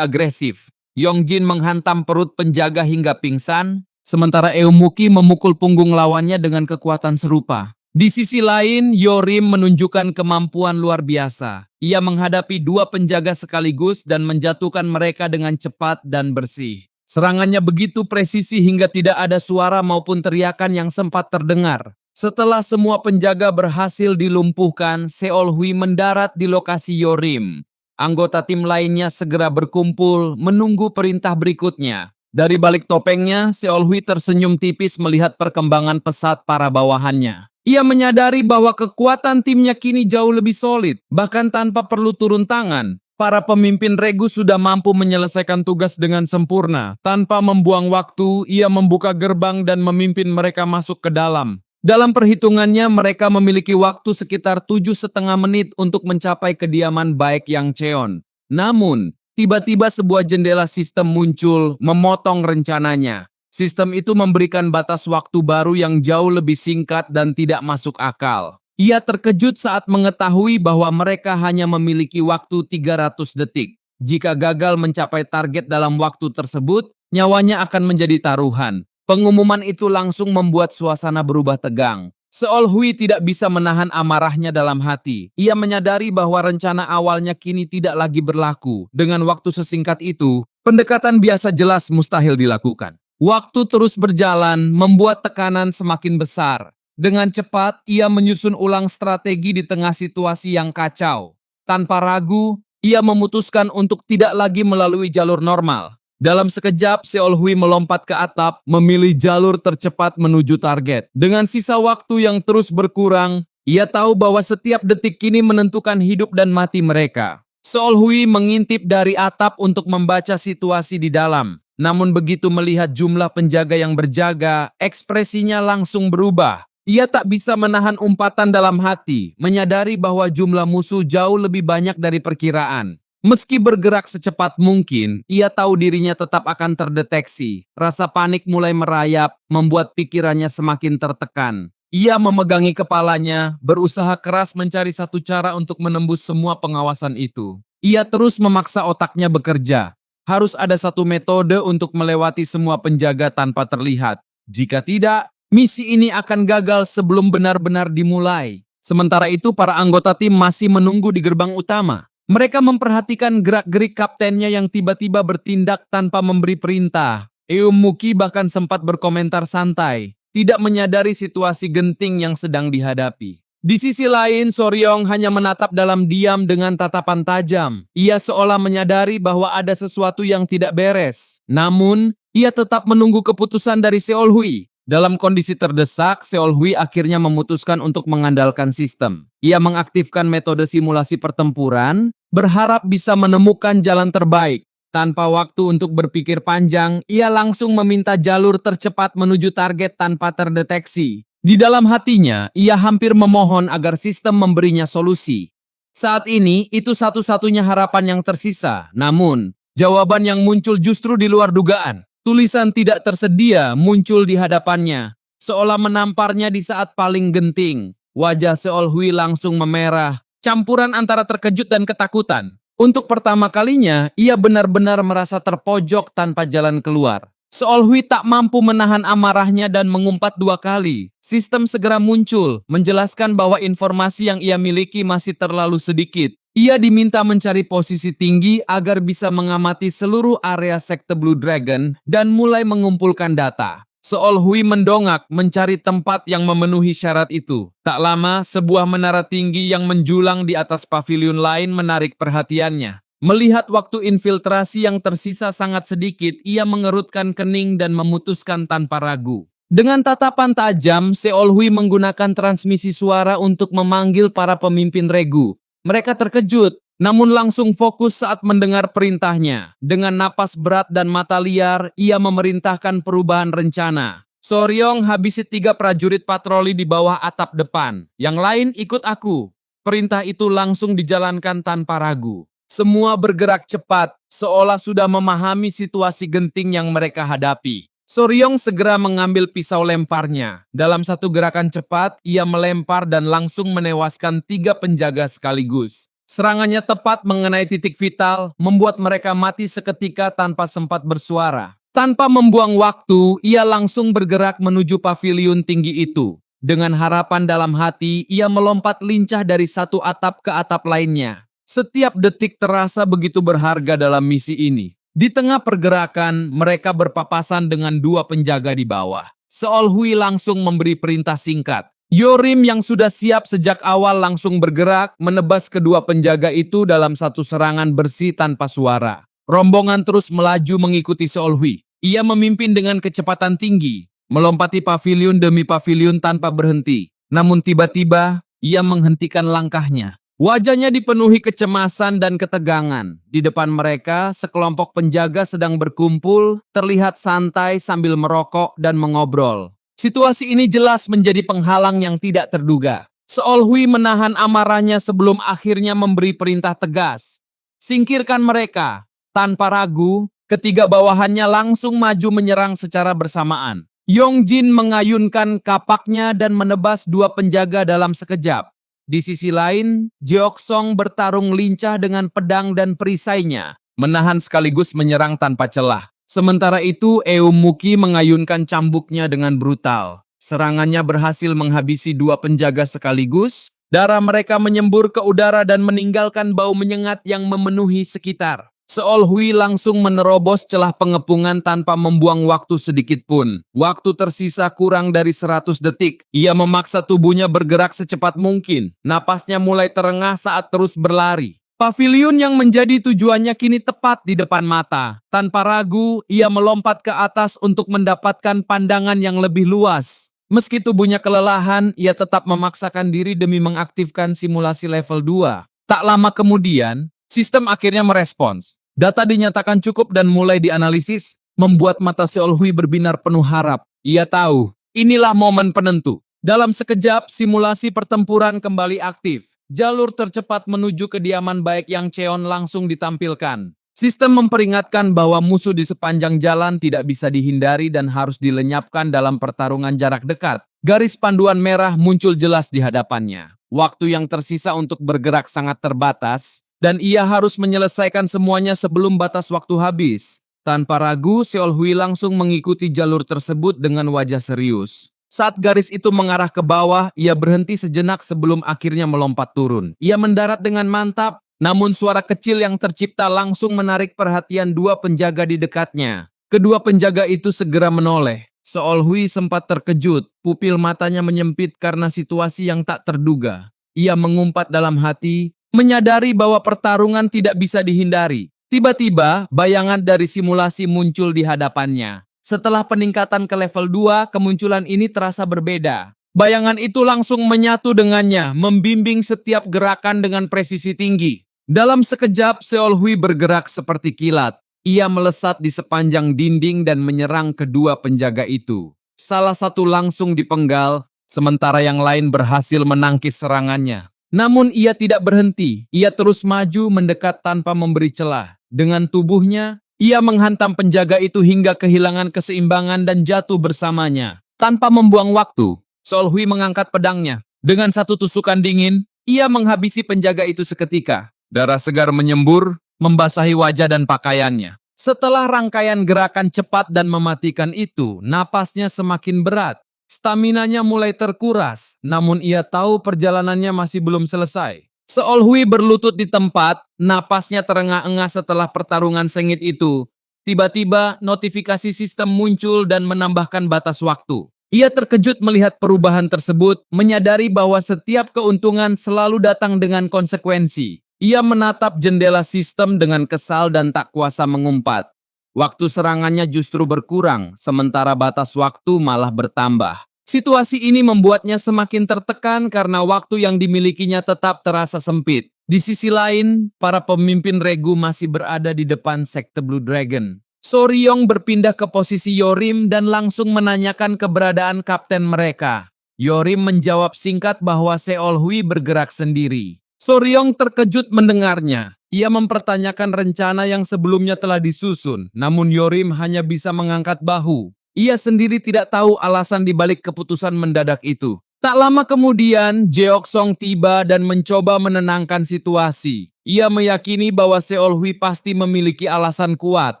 agresif. Yongjin menghantam perut penjaga hingga pingsan, sementara Eumuki memukul punggung lawannya dengan kekuatan serupa. Di sisi lain, Yorim menunjukkan kemampuan luar biasa. Ia menghadapi 2 penjaga sekaligus dan menjatuhkan mereka dengan cepat dan bersih. Serangannya begitu presisi hingga tidak ada suara maupun teriakan yang sempat terdengar. Setelah semua penjaga berhasil dilumpuhkan, Seol Hui mendarat di lokasi Yorim. Anggota tim lainnya segera berkumpul menunggu perintah berikutnya. Dari balik topengnya, Seol Hui tersenyum tipis melihat perkembangan pesat para bawahannya. Ia menyadari bahwa kekuatan timnya kini jauh lebih solid, bahkan tanpa perlu turun tangan. Para pemimpin regu sudah mampu menyelesaikan tugas dengan sempurna. Tanpa membuang waktu, ia membuka gerbang dan memimpin mereka masuk ke dalam. Dalam perhitungannya, mereka memiliki waktu sekitar 7,5 menit untuk mencapai kediaman baik Yang Cheon. Namun, tiba-tiba sebuah jendela sistem muncul, memotong rencananya. Sistem itu memberikan batas waktu baru yang jauh lebih singkat dan tidak masuk akal. Ia terkejut saat mengetahui bahwa mereka hanya memiliki waktu 300 detik. Jika gagal mencapai target dalam waktu tersebut, nyawanya akan menjadi taruhan. Pengumuman itu langsung membuat suasana berubah tegang. Seol Hui tidak bisa menahan amarahnya dalam hati. Ia menyadari bahwa rencana awalnya kini tidak lagi berlaku. Dengan waktu sesingkat itu, pendekatan biasa jelas mustahil dilakukan. Waktu terus berjalan, membuat tekanan semakin besar. Dengan cepat, ia menyusun ulang strategi di tengah situasi yang kacau. Tanpa ragu, ia memutuskan untuk tidak lagi melalui jalur normal. Dalam sekejap, Seol Hui melompat ke atap, memilih jalur tercepat menuju target. Dengan sisa waktu yang terus berkurang, ia tahu bahwa setiap detik kini menentukan hidup dan mati mereka. Seol Hui mengintip dari atap untuk membaca situasi di dalam. Namun begitu melihat jumlah penjaga yang berjaga, ekspresinya langsung berubah. Ia tak bisa menahan umpatan dalam hati, menyadari bahwa jumlah musuh jauh lebih banyak dari perkiraan. Meski bergerak secepat mungkin, ia tahu dirinya tetap akan terdeteksi. Rasa panik mulai merayap, membuat pikirannya semakin tertekan. Ia memegangi kepalanya, berusaha keras mencari satu cara untuk menembus semua pengawasan itu. Ia terus memaksa otaknya bekerja. Harus ada satu metode untuk melewati semua penjaga tanpa terlihat. Jika tidak, misi ini akan gagal sebelum benar-benar dimulai. Sementara itu, para anggota tim masih menunggu di gerbang utama. Mereka memperhatikan gerak-gerik kaptennya yang tiba-tiba bertindak tanpa memberi perintah. Eumuki bahkan sempat berkomentar santai, tidak menyadari situasi genting yang sedang dihadapi. Di sisi lain, Soryong hanya menatap dalam diam dengan tatapan tajam. Ia seolah menyadari bahwa ada sesuatu yang tidak beres. Namun, ia tetap menunggu keputusan dari Seol Hui. Dalam kondisi terdesak, Seol Hui akhirnya memutuskan untuk mengandalkan sistem. Ia mengaktifkan metode simulasi pertempuran, berharap bisa menemukan jalan terbaik. Tanpa waktu untuk berpikir panjang, ia langsung meminta jalur tercepat menuju target tanpa terdeteksi. Di dalam hatinya, ia hampir memohon agar sistem memberinya solusi. Saat ini, itu satu-satunya harapan yang tersisa. Namun, jawaban yang muncul justru di luar dugaan. Tulisan tidak tersedia muncul di hadapannya, seolah menamparnya di saat paling genting. Wajah Seol Hui langsung memerah, campuran antara terkejut dan ketakutan. Untuk pertama kalinya, ia benar-benar merasa terpojok tanpa jalan keluar. Seol Hui tak mampu menahan amarahnya dan mengumpat 2 kali. Sistem segera muncul, menjelaskan bahwa informasi yang ia miliki masih terlalu sedikit. Ia diminta mencari posisi tinggi agar bisa mengamati seluruh area sekte Blue Dragon dan mulai mengumpulkan data. Seol Hui mendongak mencari tempat yang memenuhi syarat itu. Tak lama, sebuah menara tinggi yang menjulang di atas pavilion lain menarik perhatiannya. Melihat waktu infiltrasi yang tersisa sangat sedikit, ia mengerutkan kening dan memutuskan tanpa ragu. Dengan tatapan tajam, Seol Hui menggunakan transmisi suara untuk memanggil para pemimpin regu. Mereka terkejut, namun langsung fokus saat mendengar perintahnya. Dengan napas berat dan mata liar, ia memerintahkan perubahan rencana. Soryong habisi 3 prajurit patroli di bawah atap depan. Yang lain ikut aku. Perintah itu langsung dijalankan tanpa ragu. Semua bergerak cepat, seolah sudah memahami situasi genting yang mereka hadapi. Soryong segera mengambil pisau lemparnya. Dalam satu gerakan cepat, ia melempar dan langsung menewaskan 3 penjaga sekaligus. Serangannya tepat mengenai titik vital, membuat mereka mati seketika tanpa sempat bersuara. Tanpa membuang waktu, ia langsung bergerak menuju paviliun tinggi itu. Dengan harapan dalam hati, ia melompat lincah dari satu atap ke atap lainnya. Setiap detik terasa begitu berharga dalam misi ini. Di tengah pergerakan, mereka berpapasan dengan 2 penjaga di bawah. Seol Hui langsung memberi perintah singkat. Yorim yang sudah siap sejak awal langsung bergerak menebas kedua penjaga itu dalam satu serangan bersih tanpa suara. Rombongan terus melaju mengikuti Seol Hui. Ia memimpin dengan kecepatan tinggi, melompati paviliun demi paviliun tanpa berhenti. Namun tiba-tiba, ia menghentikan langkahnya. Wajahnya dipenuhi kecemasan dan ketegangan. Di depan mereka, sekelompok penjaga sedang berkumpul, terlihat santai sambil merokok dan mengobrol. Situasi ini jelas menjadi penghalang yang tidak terduga. Seol Hui menahan amarahnya sebelum akhirnya memberi perintah tegas. Singkirkan mereka. Tanpa ragu, ketiga bawahannya langsung maju menyerang secara bersamaan. Yongjin mengayunkan kapaknya dan menebas 2 penjaga dalam sekejap. Di sisi lain, Jeoksong bertarung lincah dengan pedang dan perisainya, menahan sekaligus menyerang tanpa celah. Sementara itu, Eum Muki mengayunkan cambuknya dengan brutal. Serangannya berhasil menghabisi 2 penjaga sekaligus, darah mereka menyembur ke udara dan meninggalkan bau menyengat yang memenuhi sekitar. Seol Hui langsung menerobos celah pengepungan tanpa membuang waktu sedikit pun. Waktu tersisa kurang dari 100 detik. Ia memaksa tubuhnya bergerak secepat mungkin. Napasnya mulai terengah saat terus berlari. Paviliun yang menjadi tujuannya kini tepat di depan mata. Tanpa ragu, ia melompat ke atas untuk mendapatkan pandangan yang lebih luas. Meski tubuhnya kelelahan, ia tetap memaksakan diri demi mengaktifkan simulasi level 2. Tak lama kemudian, sistem akhirnya merespons. Data dinyatakan cukup dan mulai dianalisis, membuat mata Seol Hui berbinar penuh harap. Ia tahu, inilah momen penentu. Dalam sekejap, simulasi pertempuran kembali aktif. Jalur tercepat menuju kediaman baik Yang Cheon langsung ditampilkan. Sistem memperingatkan bahwa musuh di sepanjang jalan tidak bisa dihindari dan harus dilenyapkan dalam pertarungan jarak dekat. Garis panduan merah muncul jelas di hadapannya. Waktu yang tersisa untuk bergerak sangat terbatas, dan ia harus menyelesaikan semuanya sebelum batas waktu habis. Tanpa ragu, Seol Hui langsung mengikuti jalur tersebut dengan wajah serius. Saat garis itu mengarah ke bawah, ia berhenti sejenak sebelum akhirnya melompat turun. Ia mendarat dengan mantap, namun suara kecil yang tercipta langsung menarik perhatian 2 penjaga di dekatnya. Kedua penjaga itu segera menoleh. Seol Hui sempat terkejut, pupil matanya menyempit karena situasi yang tak terduga. Ia mengumpat dalam hati, menyadari bahwa pertarungan tidak bisa dihindari. Tiba-tiba, bayangan dari simulasi muncul di hadapannya. Setelah peningkatan ke level 2, kemunculan ini terasa berbeda. Bayangan itu langsung menyatu dengannya, membimbing setiap gerakan dengan presisi tinggi. Dalam sekejap, Seol Hui bergerak seperti kilat. Ia melesat di sepanjang dinding dan menyerang kedua penjaga itu. Salah satu langsung dipenggal, sementara yang lain berhasil menangkis serangannya. Namun ia tidak berhenti, ia terus maju mendekat tanpa memberi celah. Dengan tubuhnya, ia menghantam penjaga itu hingga kehilangan keseimbangan dan jatuh bersamanya. Tanpa membuang waktu, Seol Hui mengangkat pedangnya. Dengan satu tusukan dingin, ia menghabisi penjaga itu seketika. Darah segar menyembur, membasahi wajah dan pakaiannya. Setelah rangkaian gerakan cepat dan mematikan itu, napasnya semakin berat. Staminanya mulai terkuras, namun ia tahu perjalanannya masih belum selesai. Seol Hui berlutut di tempat, napasnya terengah-engah setelah pertarungan sengit itu. Tiba-tiba, notifikasi sistem muncul dan menambahkan batas waktu. Ia terkejut melihat perubahan tersebut, menyadari bahwa setiap keuntungan selalu datang dengan konsekuensi. Ia menatap jendela sistem dengan kesal dan tak kuasa mengumpat. Waktu serangannya justru berkurang, sementara batas waktu malah bertambah. Situasi ini membuatnya semakin tertekan karena waktu yang dimilikinya tetap terasa sempit. Di sisi lain, para pemimpin regu masih berada di depan sekte Blue Dragon. Soryong berpindah ke posisi Yorim dan langsung menanyakan keberadaan kapten mereka. Yorim menjawab singkat bahwa Seol Hui bergerak sendiri. Soryong terkejut mendengarnya. Ia mempertanyakan rencana yang sebelumnya telah disusun, namun Yorim hanya bisa mengangkat bahu. Ia sendiri tidak tahu alasan dibalik keputusan mendadak itu. Tak lama kemudian, Jeoksong tiba dan mencoba menenangkan situasi. Ia meyakini bahwa Seolhui pasti memiliki alasan kuat.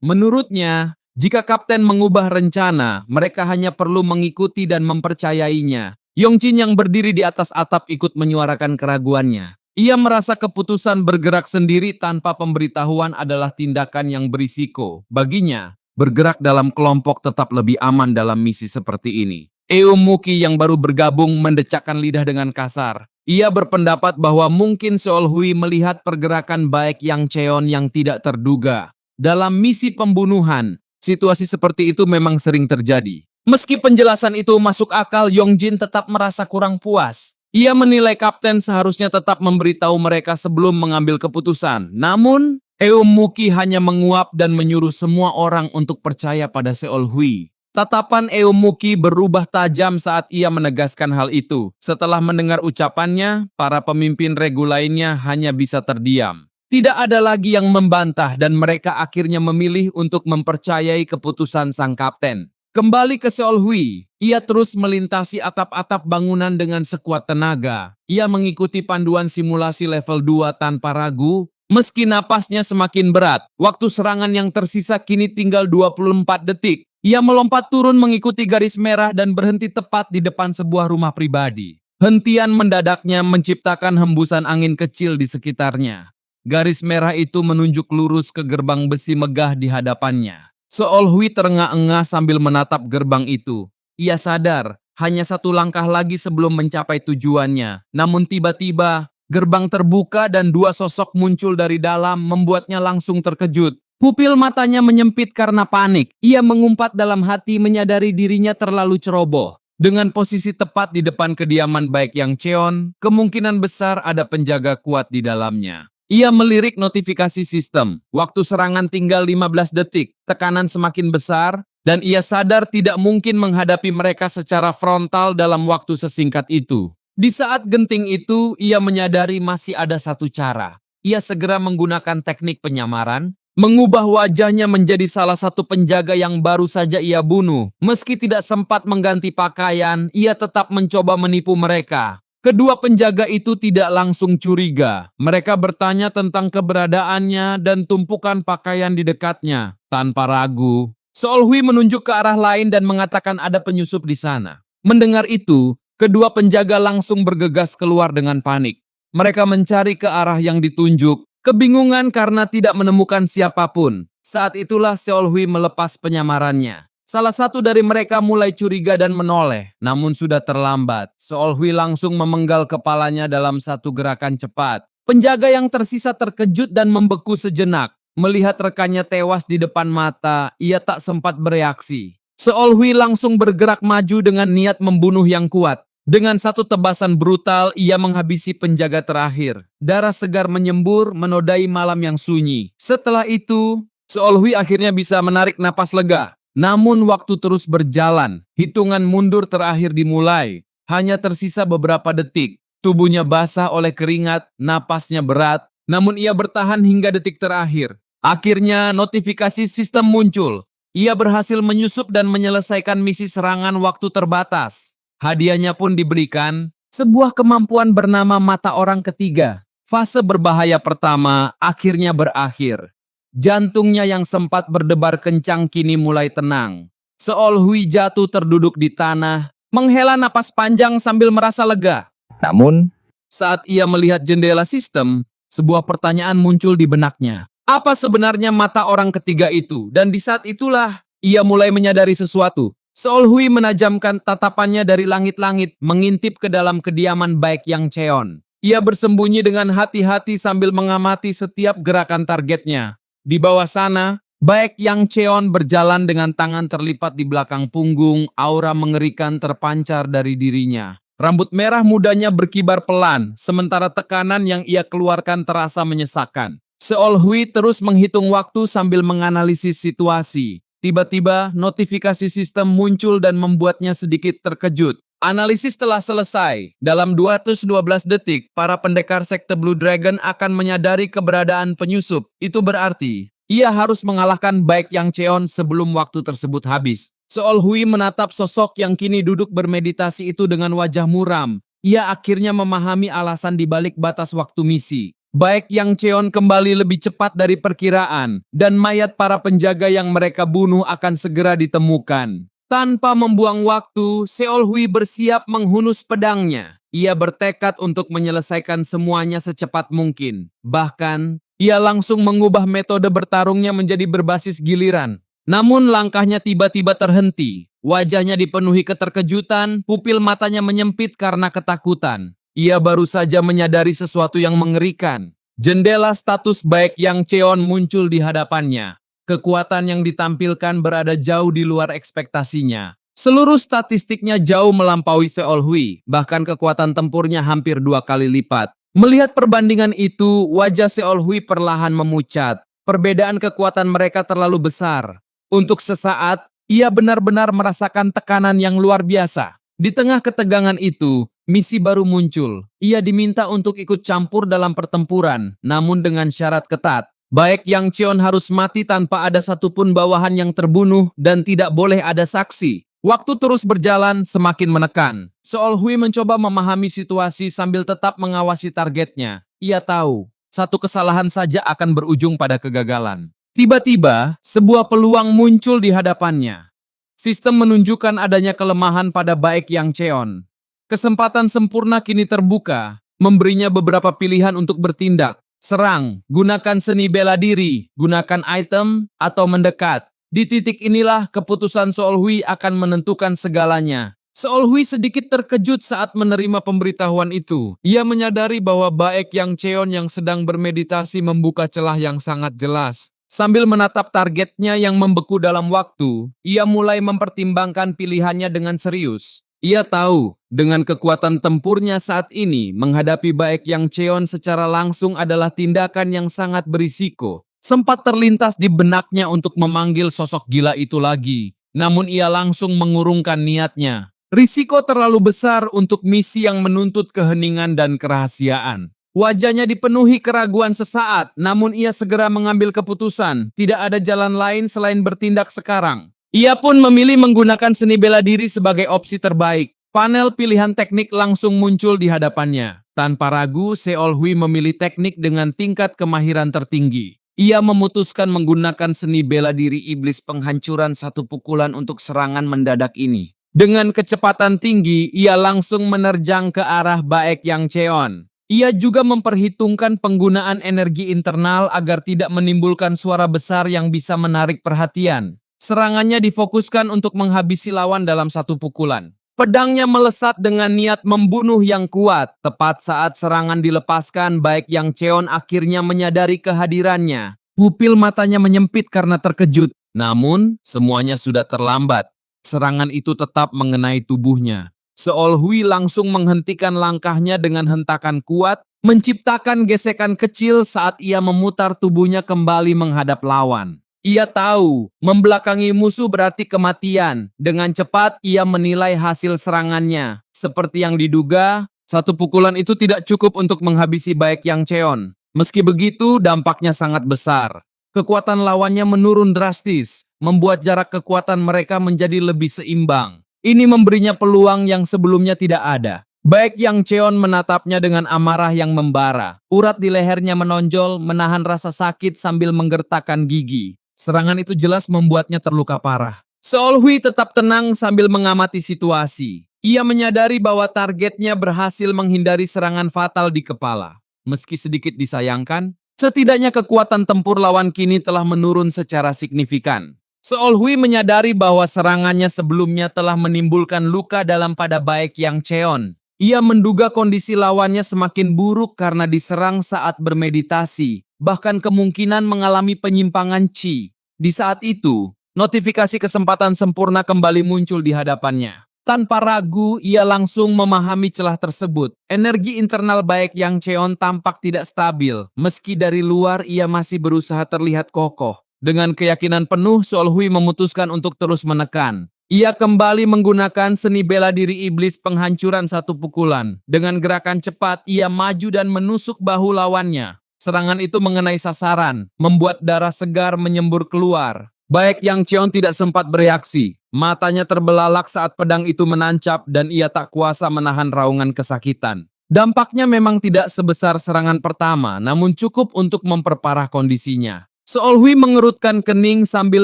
Menurutnya, jika kapten mengubah rencana, mereka hanya perlu mengikuti dan mempercayainya. Yongjin yang berdiri di atas atap ikut menyuarakan keraguannya. Ia merasa keputusan bergerak sendiri tanpa pemberitahuan adalah tindakan yang berisiko. Baginya, bergerak dalam kelompok tetap lebih aman dalam misi seperti ini. Eumuki yang baru bergabung mendecakkan lidah dengan kasar. Ia berpendapat bahwa mungkin Seolhui melihat pergerakan baik Yang Cheon yang tidak terduga. Dalam misi pembunuhan, situasi seperti itu memang sering terjadi. Meski penjelasan itu masuk akal, Yongjin tetap merasa kurang puas. Ia menilai kapten seharusnya tetap memberitahu mereka sebelum mengambil keputusan. Namun, Eumuki hanya menguap dan menyuruh semua orang untuk percaya pada Seolhui. Tatapan Eumuki berubah tajam saat ia menegaskan hal itu. Setelah mendengar ucapannya, para pemimpin regu lainnya hanya bisa terdiam. Tidak ada lagi yang membantah dan mereka akhirnya memilih untuk mempercayai keputusan sang kapten. Kembali ke Seolhui, ia terus melintasi atap-atap bangunan dengan sekuat tenaga. Ia mengikuti panduan simulasi level 2 tanpa ragu, meski napasnya semakin berat. Waktu serangan yang tersisa kini tinggal 24 detik. Ia melompat turun mengikuti garis merah dan berhenti tepat di depan sebuah rumah pribadi. Hentian mendadaknya menciptakan hembusan angin kecil di sekitarnya. Garis merah itu menunjuk lurus ke gerbang besi megah di hadapannya. Seolhui terengah-engah sambil menatap gerbang itu. Ia sadar, hanya satu langkah lagi sebelum mencapai tujuannya. Namun tiba-tiba, gerbang terbuka dan dua sosok muncul dari dalam membuatnya langsung terkejut. Pupil matanya menyempit karena panik. Ia mengumpat dalam hati menyadari dirinya terlalu ceroboh. Dengan posisi tepat di depan kediaman baik Yang Cheon, kemungkinan besar ada penjaga kuat di dalamnya. Ia melirik notifikasi sistem. Waktu serangan tinggal 15 detik. Tekanan semakin besar, dan ia sadar tidak mungkin menghadapi mereka secara frontal dalam waktu sesingkat itu. Di saat genting itu, ia menyadari masih ada satu cara. Ia segera menggunakan teknik penyamaran, mengubah wajahnya menjadi salah satu penjaga yang baru saja ia bunuh. Meski tidak sempat mengganti pakaian, ia tetap mencoba menipu mereka. Kedua penjaga itu tidak langsung curiga. Mereka bertanya tentang keberadaannya dan tumpukan pakaian di dekatnya. Tanpa ragu, Seolhui menunjuk ke arah lain dan mengatakan ada penyusup di sana. Mendengar itu, kedua penjaga langsung bergegas keluar dengan panik. Mereka mencari ke arah yang ditunjuk, kebingungan karena tidak menemukan siapapun. Saat itulah Seolhui melepas penyamarannya. Salah satu dari mereka mulai curiga dan menoleh, namun sudah terlambat. Seolhui langsung memenggal kepalanya dalam satu gerakan cepat. Penjaga yang tersisa terkejut dan membeku sejenak. Melihat rekannya tewas di depan mata, ia tak sempat bereaksi. Seolhui langsung bergerak maju dengan niat membunuh yang kuat. Dengan satu tebasan brutal, ia menghabisi penjaga terakhir. Darah segar menyembur menodai malam yang sunyi. Setelah itu, Seolhui akhirnya bisa menarik napas lega. Namun waktu terus berjalan. Hitungan mundur terakhir dimulai. Hanya tersisa beberapa detik. Tubuhnya basah oleh keringat, napasnya berat. Namun ia bertahan hingga detik terakhir. Akhirnya notifikasi sistem muncul. Ia berhasil menyusup dan menyelesaikan misi serangan waktu terbatas. Hadiahnya pun diberikan, sebuah kemampuan bernama mata orang ketiga. Fase berbahaya pertama akhirnya berakhir. Jantungnya yang sempat berdebar kencang kini mulai tenang. Seolhui jatuh terduduk di tanah, menghela napas panjang sambil merasa lega. Namun, Saat ia melihat jendela sistem, sebuah pertanyaan muncul di benaknya. Apa sebenarnya mata orang ketiga itu? Dan di saat itulah, ia mulai menyadari sesuatu. Seolhui menajamkan tatapannya dari langit-langit, mengintip ke dalam kediaman baik Yang Cheon. Ia bersembunyi dengan hati-hati sambil mengamati setiap gerakan targetnya. Di bawah sana, baik Yang Cheon berjalan dengan tangan terlipat di belakang punggung, aura mengerikan terpancar dari dirinya. Rambut merah mudanya berkibar pelan, sementara tekanan yang ia keluarkan terasa menyesakkan. Seolhui terus menghitung waktu sambil menganalisis situasi. Tiba-tiba, notifikasi sistem muncul dan membuatnya sedikit terkejut. Analisis telah selesai. Dalam 212 detik, para pendekar sekte Blue Dragon akan menyadari keberadaan penyusup. Itu berarti, ia harus mengalahkan Baek Yang Cheon sebelum waktu tersebut habis. Seol Hui menatap sosok yang kini duduk bermeditasi itu dengan wajah muram. Ia akhirnya memahami alasan di balik batas waktu misi. Baek Yang Cheon kembali lebih cepat dari perkiraan, dan mayat para penjaga yang mereka bunuh akan segera ditemukan. Tanpa membuang waktu, Seol Hui bersiap menghunus pedangnya. Ia bertekad untuk menyelesaikan semuanya secepat mungkin. Bahkan, ia langsung mengubah metode bertarungnya menjadi berbasis giliran. Namun langkahnya tiba-tiba terhenti. Wajahnya dipenuhi keterkejutan, pupil matanya menyempit karena ketakutan. Ia baru saja menyadari sesuatu yang mengerikan. Jendela status Baek Yang Cheon muncul di hadapannya. Kekuatan yang ditampilkan berada jauh di luar ekspektasinya. Seluruh statistiknya jauh melampaui Seol Hui, bahkan kekuatan tempurnya hampir 2 kali lipat. Melihat perbandingan itu, wajah Seol Hui perlahan memucat. Perbedaan kekuatan mereka terlalu besar. Untuk sesaat, ia benar-benar merasakan tekanan yang luar biasa. Di tengah ketegangan itu, misi baru muncul. Ia diminta untuk ikut campur dalam pertempuran, namun dengan syarat ketat. Baek Yang Cheon harus mati tanpa ada satupun bawahan yang terbunuh dan tidak boleh ada saksi. Waktu terus berjalan semakin menekan. Seol Hui mencoba memahami situasi sambil tetap mengawasi targetnya. Ia tahu, satu kesalahan saja akan berujung pada kegagalan. Tiba-tiba, sebuah peluang muncul di hadapannya. Sistem menunjukkan adanya kelemahan pada Baek Yang Cheon. Kesempatan sempurna kini terbuka, memberinya beberapa pilihan untuk bertindak. Serang, gunakan seni bela diri, gunakan item, atau mendekat. Di titik inilah keputusan Seol Hui akan menentukan segalanya. Seol Hui sedikit terkejut saat menerima pemberitahuan itu. Ia menyadari bahwa Baek Yang Cheon yang sedang bermeditasi membuka celah yang sangat jelas. Sambil menatap targetnya yang membeku dalam waktu, ia mulai mempertimbangkan pilihannya dengan serius. Ia tahu, dengan kekuatan tempurnya saat ini, menghadapi Baek Yang Cheon secara langsung adalah tindakan yang sangat berisiko. Sempat terlintas di benaknya untuk memanggil sosok gila itu lagi. Namun ia langsung mengurungkan niatnya. Risiko terlalu besar untuk misi yang menuntut keheningan dan kerahasiaan. Wajahnya dipenuhi keraguan sesaat, namun ia segera mengambil keputusan. Tidak ada jalan lain selain bertindak sekarang. Ia pun memilih menggunakan seni bela diri sebagai opsi terbaik. Panel pilihan teknik langsung muncul di hadapannya. Tanpa ragu, Seol Hui memilih teknik dengan tingkat kemahiran tertinggi. Ia memutuskan menggunakan seni bela diri iblis penghancuran satu pukulan untuk serangan mendadak ini. Dengan kecepatan tinggi, ia langsung menerjang ke arah Baek Yang Cheon. Ia juga memperhitungkan penggunaan energi internal agar tidak menimbulkan suara besar yang bisa menarik perhatian. Serangannya difokuskan untuk menghabisi lawan dalam satu pukulan. Pedangnya melesat dengan niat membunuh yang kuat. Tepat saat serangan dilepaskan, Baek Yang Cheon akhirnya menyadari kehadirannya. Pupil matanya menyempit karena terkejut. Namun, semuanya sudah terlambat. Serangan itu tetap mengenai tubuhnya. Seol Hui langsung menghentikan langkahnya dengan hentakan kuat, menciptakan gesekan kecil saat ia memutar tubuhnya kembali menghadap lawan. Ia tahu, membelakangi musuh berarti kematian. Dengan cepat, ia menilai hasil serangannya. Seperti yang diduga, satu pukulan itu tidak cukup untuk menghabisi Baek Yang Cheon. Meski begitu, dampaknya sangat besar. Kekuatan lawannya menurun drastis, membuat jarak kekuatan mereka menjadi lebih seimbang. Ini memberinya peluang yang sebelumnya tidak ada. Baek Yang Cheon menatapnya dengan amarah yang membara. Urat di lehernya menonjol, menahan rasa sakit sambil menggertakkan gigi. Serangan itu jelas membuatnya terluka parah. Seol Hui tetap tenang sambil mengamati situasi. Ia menyadari bahwa targetnya berhasil menghindari serangan fatal di kepala. Meski sedikit disayangkan, setidaknya kekuatan tempur lawan kini telah menurun secara signifikan. Seol Hui menyadari bahwa serangannya sebelumnya telah menimbulkan luka dalam pada Baek Yang Cheon. Ia menduga kondisi lawannya semakin buruk karena diserang saat bermeditasi, bahkan kemungkinan mengalami penyimpangan Qi. Di saat itu, notifikasi kesempatan sempurna kembali muncul di hadapannya. Tanpa ragu, ia langsung memahami celah tersebut. Energi internal Baek Yang Cheon tampak tidak stabil, meski dari luar ia masih berusaha terlihat kokoh. Dengan keyakinan penuh, Seol Hui memutuskan untuk terus menekan. Ia kembali menggunakan seni bela diri iblis penghancuran satu pukulan. Dengan gerakan cepat, ia maju dan menusuk bahu lawannya. Serangan itu mengenai sasaran, membuat darah segar menyembur keluar. Baek Yang Cheon tidak sempat bereaksi. Matanya terbelalak saat pedang itu menancap dan ia tak kuasa menahan raungan kesakitan. Dampaknya memang tidak sebesar serangan pertama, namun cukup untuk memperparah kondisinya. Seol-hui mengerutkan kening sambil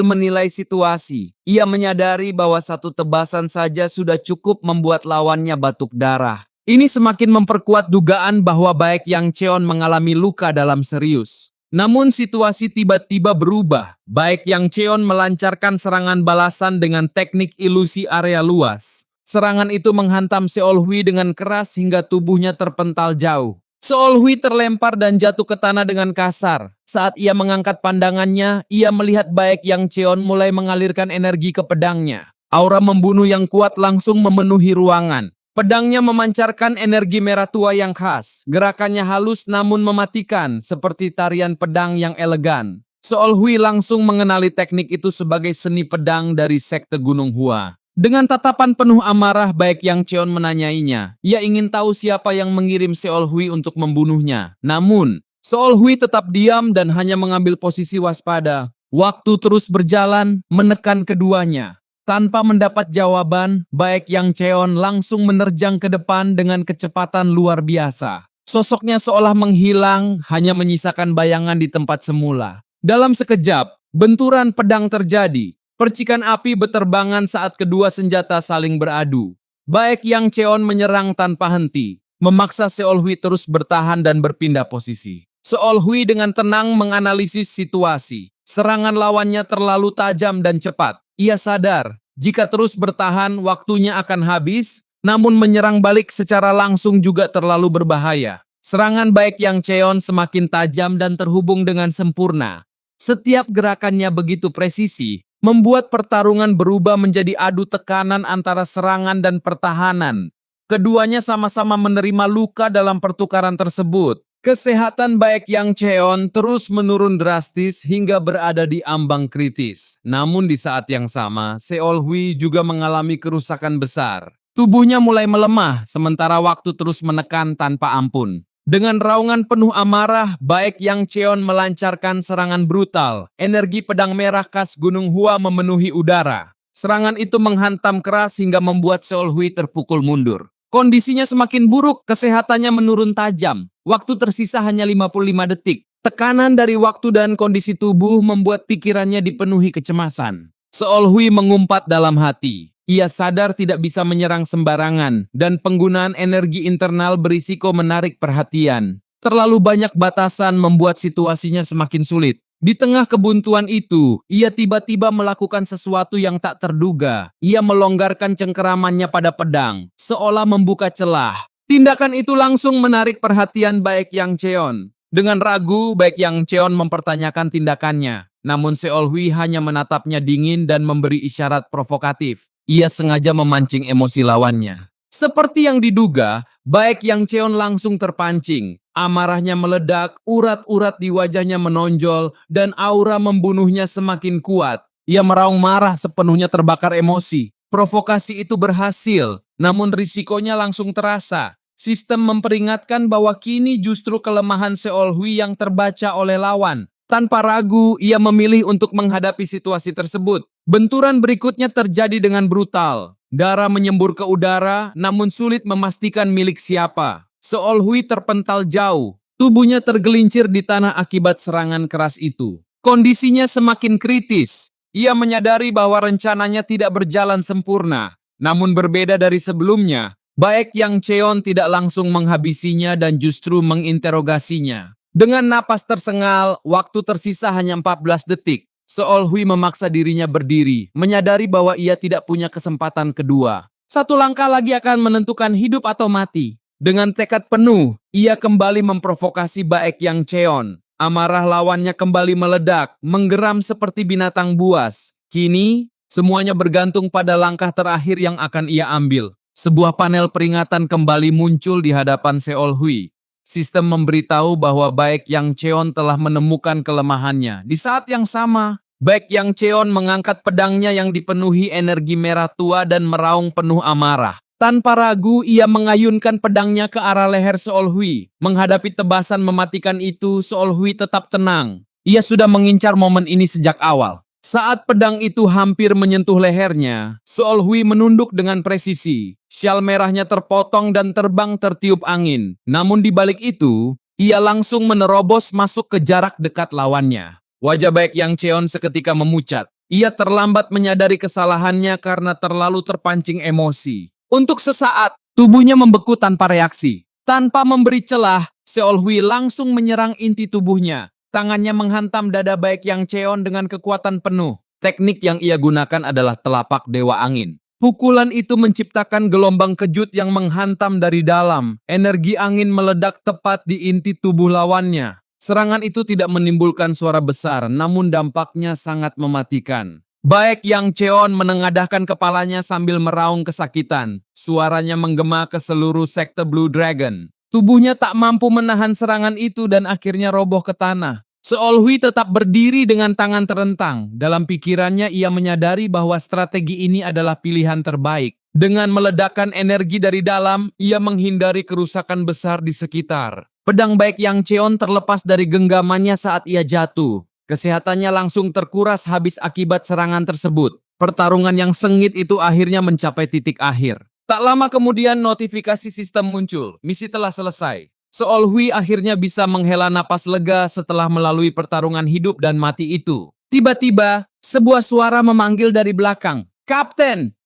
menilai situasi. Ia menyadari bahwa satu tebasan saja sudah cukup membuat lawannya batuk darah. Ini semakin memperkuat dugaan bahwa Baek Yang Cheon mengalami luka dalam serius. Namun situasi tiba-tiba berubah. Baek Yang Cheon melancarkan serangan balasan dengan teknik ilusi area luas. Serangan itu menghantam Seol-hui dengan keras hingga tubuhnya terpental jauh. Seol-hui terlempar dan jatuh ke tanah dengan kasar. Saat ia mengangkat pandangannya, ia melihat Baek Yang Cheon mulai mengalirkan energi ke pedangnya. Aura membunuh yang kuat langsung memenuhi ruangan. Pedangnya memancarkan energi merah tua yang khas. Gerakannya halus namun mematikan, seperti tarian pedang yang elegan. Seol-hui langsung mengenali teknik itu sebagai seni pedang dari sekte Gunung Hua. Dengan tatapan penuh amarah, Baek Yang Cheon menanyainya. Ia ingin tahu siapa yang mengirim Seol-hui untuk membunuhnya. Namun, Seol-hui tetap diam dan hanya mengambil posisi waspada. Waktu terus berjalan, menekan keduanya. Tanpa mendapat jawaban, Baek Yang Cheon langsung menerjang ke depan dengan kecepatan luar biasa. Sosoknya seolah menghilang, hanya menyisakan bayangan di tempat semula. Dalam sekejap, benturan pedang terjadi. Percikan api beterbangan saat kedua senjata saling beradu. Baek Yang Cheon menyerang tanpa henti, memaksa Seol-hui terus bertahan dan berpindah posisi. Seol-hui dengan tenang menganalisis situasi. Serangan lawannya terlalu tajam dan cepat. Ia sadar, jika terus bertahan waktunya akan habis, namun menyerang balik secara langsung juga terlalu berbahaya. Serangan Baek Yang Cheon semakin tajam dan terhubung dengan sempurna. Setiap gerakannya begitu presisi, membuat pertarungan berubah menjadi adu tekanan antara serangan dan pertahanan. Keduanya sama-sama menerima luka dalam pertukaran tersebut. Kesehatan Baek Yang Cheon terus menurun drastis hingga berada di ambang kritis. Namun di saat yang sama, Seol-hui juga mengalami kerusakan besar. Tubuhnya mulai melemah, sementara waktu terus menekan tanpa ampun. Dengan raungan penuh amarah, Baek Yang Cheon melancarkan serangan brutal. Energi pedang merah khas Gunung Hua memenuhi udara. Serangan itu menghantam keras hingga membuat Seol-hui terpukul mundur. Kondisinya semakin buruk, kesehatannya menurun tajam. Waktu tersisa hanya 55 detik. Tekanan dari waktu dan kondisi tubuh membuat pikirannya dipenuhi kecemasan. Seol-hui mengumpat dalam hati. Ia sadar tidak bisa menyerang sembarangan, dan penggunaan energi internal berisiko menarik perhatian. Terlalu banyak batasan membuat situasinya semakin sulit. Di tengah kebuntuan itu, ia tiba-tiba melakukan sesuatu yang tak terduga. Ia melonggarkan cengkeramannya pada pedang, seolah membuka celah. Tindakan itu langsung menarik perhatian Baek Yang Cheon. Dengan ragu, Baek Yang Cheon mempertanyakan tindakannya. Namun Seol-hui hanya menatapnya dingin dan memberi isyarat provokatif. Ia sengaja memancing emosi lawannya. Seperti yang diduga, Baek Yang Cheon langsung terpancing. Amarahnya meledak, urat-urat di wajahnya menonjol, dan aura membunuhnya semakin kuat. Ia meraung marah sepenuhnya terbakar emosi. Provokasi itu berhasil, namun risikonya langsung terasa. Sistem memperingatkan bahwa kini justru kelemahan Seol-hui yang terbaca oleh lawan. Tanpa ragu, ia memilih untuk menghadapi situasi tersebut. Benturan berikutnya terjadi dengan brutal. Darah menyembur ke udara, namun sulit memastikan milik siapa. Seol-hui terpental jauh. Tubuhnya tergelincir di tanah akibat serangan keras itu. Kondisinya semakin kritis. Ia menyadari bahwa rencananya tidak berjalan sempurna. Namun berbeda dari sebelumnya, Baek Yang Cheon tidak langsung menghabisinya dan justru menginterogasinya. Dengan napas tersengal, waktu tersisa hanya 14 detik. Seol-hui memaksa dirinya berdiri, menyadari bahwa ia tidak punya kesempatan kedua. Satu langkah lagi akan menentukan hidup atau mati. Dengan tekad penuh, ia kembali memprovokasi Baek Yang Cheon. Amarah lawannya kembali meledak, menggeram seperti binatang buas. Kini, semuanya bergantung pada langkah terakhir yang akan ia ambil. Sebuah panel peringatan kembali muncul di hadapan Seol-hui. Sistem memberitahu bahwa Baek Yang Cheon telah menemukan kelemahannya. Di saat yang sama, Baek Yang Cheon mengangkat pedangnya yang dipenuhi energi merah tua dan meraung penuh amarah. Tanpa ragu, ia mengayunkan pedangnya ke arah leher Seol Hui. Menghadapi tebasan mematikan itu, Seol Hui tetap tenang. Ia sudah mengincar momen ini sejak awal. Saat pedang itu hampir menyentuh lehernya, Seol Hui menunduk dengan presisi. Syal merahnya terpotong dan terbang tertiup angin. Namun di balik itu, ia langsung menerobos masuk ke jarak dekat lawannya. Wajah Baek Yang Cheon seketika memucat. Ia terlambat menyadari kesalahannya karena terlalu terpancing emosi. Untuk sesaat, tubuhnya membeku tanpa reaksi. Tanpa memberi celah, Seol Hui langsung menyerang inti tubuhnya. Tangannya menghantam dada Baek Yang Cheon dengan kekuatan penuh. Teknik yang ia gunakan adalah telapak dewa angin. Pukulan itu menciptakan gelombang kejut yang menghantam dari dalam. Energi angin meledak tepat di inti tubuh lawannya. Serangan itu tidak menimbulkan suara besar, namun dampaknya sangat mematikan. Baek Yang Cheon menengadahkan kepalanya sambil meraung kesakitan. Suaranya menggema ke seluruh sekte Blue Dragon. Tubuhnya tak mampu menahan serangan itu dan akhirnya roboh ke tanah. Seol Hui tetap berdiri dengan tangan terentang. Dalam pikirannya ia menyadari bahwa strategi ini adalah pilihan terbaik. Dengan meledakkan energi dari dalam, ia menghindari kerusakan besar di sekitar. Pedang Baek Yang Cheon terlepas dari genggamannya saat ia jatuh. Kesehatannya langsung terkuras habis akibat serangan tersebut. Pertarungan yang sengit itu akhirnya mencapai titik akhir. Tak lama kemudian notifikasi sistem muncul. Misi telah selesai. Seol Hui akhirnya bisa menghela napas lega setelah melalui pertarungan hidup dan mati itu. Tiba-tiba, sebuah suara memanggil dari belakang. "Kapten!"